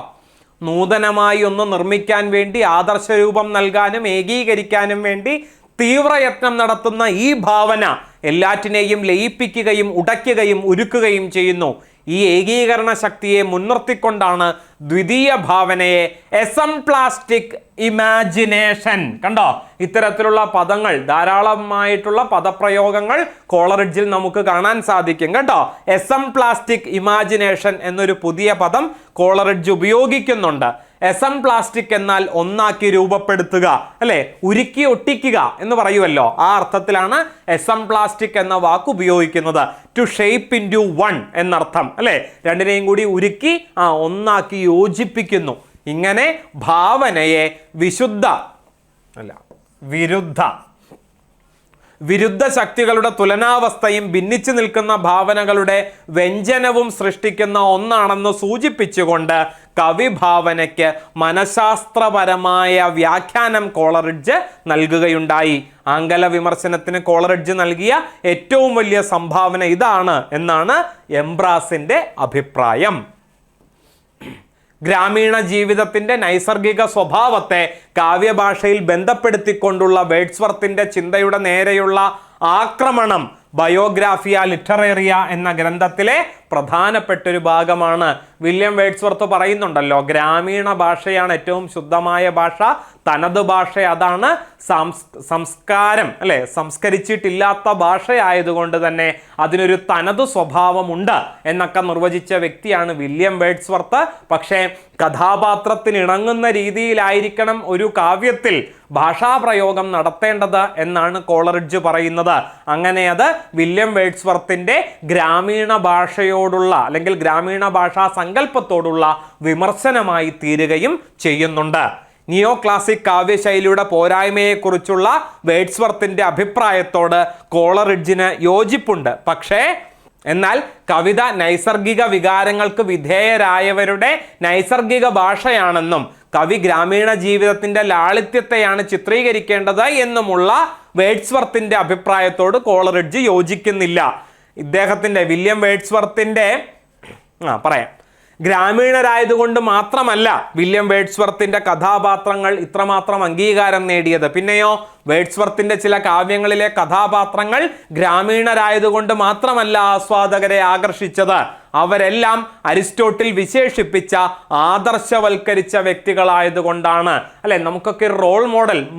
നൂതനമായി ഒന്ന് നിർമ്മിക്കാൻ വേണ്ടി, ആദർശരൂപം നൽകാനും ഏകീകരിക്കാനും വേണ്ടി തീവ്രയത്നം നടത്തുന്ന ഈ ഭാവന എല്ലാറ്റിനെയും ലയിപ്പിക്കുകയും ഉടയ്ക്കുകയും ഉരുക്കുകയും ചെയ്യുന്നു. ഈ ഏകീകരണ ശക്തിയെ മുൻനിർത്തിക്കൊണ്ടാണ് ദ്വിതീയ ഭാവനയെ എസംപ്ലാസ്റ്റിക് ഇമാജിനേഷൻ, കണ്ടോ ഇത്തരത്തിലുള്ള പദങ്ങൾ, ധാരാളമായിട്ടുള്ള പദപ്രയോഗങ്ങൾ കോളറിഡ്ജിൽ നമുക്ക് കാണാൻ സാധിക്കും കേട്ടോ. എസംപ്ലാസ്റ്റിക് ഇമാജിനേഷൻ എന്നൊരു പുതിയ പദം കോളറിഡ്ജ് ഉപയോഗിക്കുന്നുണ്ട്. എസംപ്ലാസ്റ്റിക് എന്നാൽ ഒന്നാക്കി രൂപപ്പെടുത്തുക അല്ലെ, ഉരുക്കി ഒട്ടിക്കുക എന്ന് പറയുമല്ലോ, ആ അർത്ഥത്തിലാണ് എസംപ്ലാസ്റ്റിക് എന്ന വാക്ക് ഉപയോഗിക്കുന്നത്. To shape into one എന്നർത്ഥം അല്ലെ, രണ്ടിനെയും കൂടി ഉരുക്കി ഒന്നാക്കി യോജിപ്പിക്കുന്നു. ഇങ്ങനെ ഭാവനയെ വിരുദ്ധ ശക്തികളുടെ തുലനാവസ്ഥയും ഭിന്നിച്ചു നിൽക്കുന്ന ഭാവനകളുടെ വ്യഞ്ജനവും സൃഷ്ടിക്കുന്ന ഒന്നാണെന്ന് സൂചിപ്പിച്ചുകൊണ്ട് കവിഭാവനയ്ക്ക് മനഃശാസ്ത്രപരമായ വ്യാഖ്യാനം കോളറിഡ്ജ് നൽകുകയുണ്ടായി. ആംഗല വിമർശനത്തിന് കോളറിഡ്ജ് നൽകിയ ഏറ്റവും വലിയ സംഭാവന ഇതാണ് എന്നാണ് എംബ്രാസിന്റെ അഭിപ്രായം. ഗ്രാമീണ ജീവിതത്തിന്റെ നൈസർഗിക സ്വഭാവത്തെ കാവ്യഭാഷയിൽ ബന്ധപ്പെടുത്തിക്കൊണ്ടുള്ള വേഡ്സ്വർത്തിന്റെ ചിന്തയുടെ നേരെയുള്ള ആക്രമണം ബയോഗ്രാഫിയ ലിറ്ററേറിയ എന്ന ഗ്രന്ഥത്തിലെ പ്രധാനപ്പെട്ടൊരു ഭാഗമാണ്. വില്യം വേഡ്സ്വർത്ത് പറയുന്നുണ്ടല്ലോ, ഗ്രാമീണ ഭാഷയാണ് ഏറ്റവും ശുദ്ധമായ ഭാഷ, തനത് ഭാഷ അതാണ്, സംസ്കാരം അല്ലെ സംസ്കരിച്ചിട്ടില്ലാത്ത ഭാഷയായതുകൊണ്ട് തന്നെ അതിനൊരു തനത് സ്വഭാവമുണ്ട് എന്നൊക്കെ നിർവചിച്ച വ്യക്തിയാണ് വില്യം വേഡ്സ്വർത്ത്. പക്ഷേ കഥാപാത്രത്തിന് ഇണങ്ങുന്ന രീതിയിലായിരിക്കണം ഒരു കാവ്യത്തിൽ ഭാഷാപ്രയോഗം നടത്തേണ്ടത് എന്നാണ് കോളറിഡ്ജ് പറയുന്നത്. അങ്ങനെ അത് വില്യം വേഡ്സ്വർത്തിന്റെ ഗ്രാമീണ ഭാഷയോടുള്ള അല്ലെങ്കിൽ ഗ്രാമീണ ഭാഷാ സങ്കല്പത്തോടുള്ള വിമർശനമായി തീരുകയും ചെയ്യുന്നുണ്ട്. നിയോ ക്ലാസിക് കാവ്യശൈലിയുടെ പോരായ്മയെക്കുറിച്ചുള്ള വേഡ്സ്വർത്തിന്റെ അഭിപ്രായത്തോട് കോളറിഡ്ജിന് യോജിപ്പുണ്ട്. പക്ഷേ എന്നാൽ കവിത നൈസർഗിക വികാരങ്ങൾക്ക് വിധേയരായവരുടെ നൈസർഗിക ഭാഷയാണെന്നും കവി ഗ്രാമീണ ജീവിതത്തിന്റെ ലാളിത്യത്തെയാണ് ചിത്രീകരിക്കേണ്ടത് എന്നുമുള്ള വേഡ്സ്വർത്തിന്റെ അഭിപ്രായത്തോട് കോളറിഡ്ജ് യോജിക്കുന്നില്ല. ഇദ്ദേഹത്തിന്റെ വില്യം വേഡ്സ്വർത്തിന്റെ പറയാം ഗ്രാമീണരായതുകൊണ്ട് മാത്രമല്ല വില്യം വേഡ്സ്വർത്തിന്റെ കഥാപാത്രങ്ങൾ ഇത്രമാത്രം അംഗീകാരം നേടിയത്. പിന്നെയോ വേഡ്സ്വർത്തിന്റെ ചില കാവ്യങ്ങളിലെ കഥാപാത്രങ്ങൾ ഗ്രാമീണരായതുകൊണ്ട് മാത്രമല്ല ആസ്വാദകരെ ആകർഷിച്ചത്, അവരെല്ലാം അരിസ്റ്റോട്ടിൽ വിശേഷിപ്പിച്ച ആദർശവൽക്കരിച്ച വ്യക്തികളായതുകൊണ്ടാണ് അല്ലെ. നമുക്കൊക്കെ റോൾ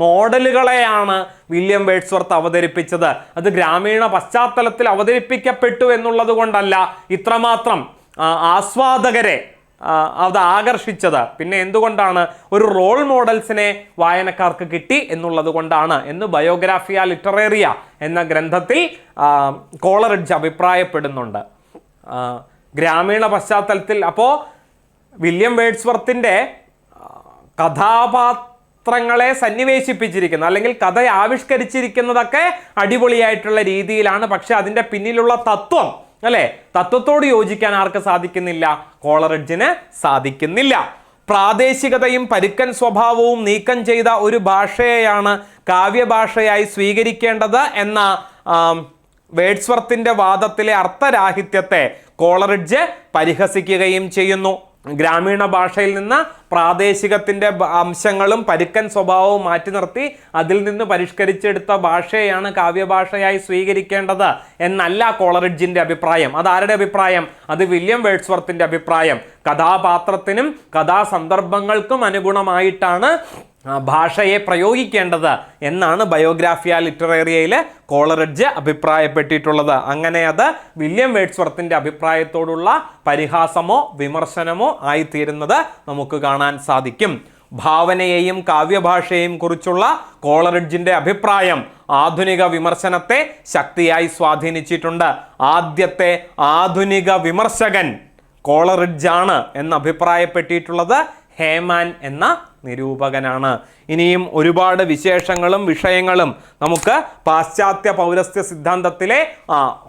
മോഡലുകളെയാണ് വില്യം വേഡ്സ്വർത്ത് അവതരിപ്പിച്ചത്. അത് ഗ്രാമീണ പശ്ചാത്തലത്തിൽ അവതരിപ്പിക്കപ്പെട്ടു എന്നുള്ളത് കൊണ്ടല്ല ഇത്രമാത്രം ആസ്വാദകരെ അത് ആകർഷിച്ചത്. പിന്നെ എന്തുകൊണ്ടാണ്? ഒരു റോൾ മോഡൽസിനെ വായനക്കാർക്ക് കിട്ടി എന്നുള്ളത് കൊണ്ടാണ് എന്ന് ബയോഗ്രാഫിയ ലിറ്ററേറിയ എന്ന ഗ്രന്ഥത്തിൽ കോളറിഡ്ജ് അഭിപ്രായപ്പെടുന്നുണ്ട്. ഗ്രാമീണ പശ്ചാത്തലത്തിൽ അപ്പോൾ വില്യം വേഡ്സ്വർത്തിന്റെ കഥാപാത്രങ്ങളെ സന്നിവേശിപ്പിച്ചിരിക്കുന്നത് അല്ലെങ്കിൽ കഥ ആവിഷ്കരിച്ചിരിക്കുന്നതൊക്കെ അടിപൊളിയായിട്ടുള്ള രീതിയിലാണ്. പക്ഷെ അതിൻ്റെ പിന്നിലുള്ള തത്വം അല്ലെ, തത്വത്തോട് യോജിക്കാൻ ആർക്ക് സാധിക്കുന്നില്ല? കോളറിഡ്ജിന് സാധിക്കുന്നില്ല. പ്രാദേശികതയും പരുക്കൻ സ്വഭാവവും നീക്കം ചെയ്ത ഒരു ഭാഷയെയാണ് കാവ്യഭാഷയായി സ്വീകരിക്കേണ്ടത് എന്ന വേഡ്സ്വർത്തിന്റെ വാദത്തിലെ അർത്ഥരാഹിത്യത്തെ കോളറിഡ്ജ് പരിഹസിക്കുകയും ചെയ്യുന്നു. ഗ്രാമീണ ഭാഷയിൽ നിന്ന് പ്രാദേശികത്തിന്റെ അംശങ്ങളും പരുക്കൻ സ്വഭാവവും മാറ്റി നിർത്തി അതിൽ നിന്ന് പരിഷ്കരിച്ചെടുത്ത ഭാഷയാണ് കാവ്യഭാഷയായി സ്വീകരിക്കേണ്ടത് എന്നല്ല കോളറിഡ്ജിന്റെ അഭിപ്രായം. അതാരുടെ അഭിപ്രായം? അത് വില്യം വേഡ്സ്വർത്തിന്റെ അഭിപ്രായം. കഥാപാത്രത്തിനും കഥാസന്ദർഭങ്ങൾക്കും അനുഗുണമായിട്ടാണ് ഭാഷയെ പ്രയോഗിക്കേണ്ടത് എന്നാണ് ബയോഗ്രാഫിയ ലിറ്ററേറിയയിൽ കോളറിഡ്ജ് അഭിപ്രായപ്പെട്ടിട്ടുള്ളത്. അങ്ങനെ അത് വില്യം വേഡ്സ്വർത്തിന്റെ അഭിപ്രായത്തോടുള്ള പരിഹാസമോ വിമർശനമോ ആയിത്തീരുന്നത് നമുക്ക് കാണാൻ സാധിക്കും. ഭാവനയെയും കാവ്യഭാഷയെയും കുറിച്ചുള്ള കോളറിഡ്ജിന്റെ അഭിപ്രായം ആധുനിക വിമർശനത്തെ ശക്തിയായി സ്വാധീനിച്ചിട്ടുണ്ട്. ആദ്യത്തെ ആധുനിക വിമർശകൻ കോളറിഡ്ജാണ് എന്ന് അഭിപ്രായപ്പെട്ടിട്ടുള്ളത് ഹേമാൻ എന്ന നിരൂപകനാണ്. ഇനിയും ഒരുപാട് വിശേഷങ്ങളും വിഷയങ്ങളും നമുക്ക് പാശ്ചാത്യ പൗരസ്ത്യ സിദ്ധാന്തത്തിലെ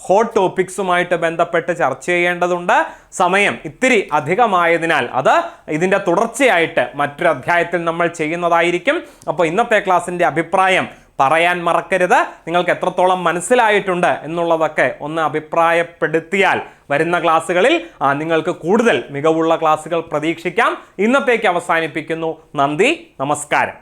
ഹോട്ട് ടോപ്പിക്സുമായിട്ട് ബന്ധപ്പെട്ട് ചർച്ച ചെയ്യേണ്ടതുണ്ട്. സമയം ഇത്തിരി അധികമായതിനാൽ അത് ഇതിൻ്റെ തുടർച്ചയായിട്ട് മറ്റൊരു അധ്യായത്തിൽ നമ്മൾ ചെയ്യുന്നതായിരിക്കും. അപ്പോൾ ഇന്നത്തെ ക്ലാസ്സിൻ്റെ അഭിപ്രായം പറയാൻ മറക്കരുത്. നിങ്ങൾക്ക് എത്രത്തോളം മനസ്സിലായിട്ടുണ്ട് എന്നുള്ളതൊക്കെ ഒന്ന് അഭിപ്രായപ്പെടുത്തിയാൽ വരുന്ന ക്ലാസ്സുകളിൽ നിങ്ങൾക്ക് കൂടുതൽ മികവുള്ള ക്ലാസ്സുകൾ പ്രതീക്ഷിക്കാം. ഇന്നത്തേക്ക് അവസാനിപ്പിക്കുന്നു. നന്ദി, നമസ്കാരം.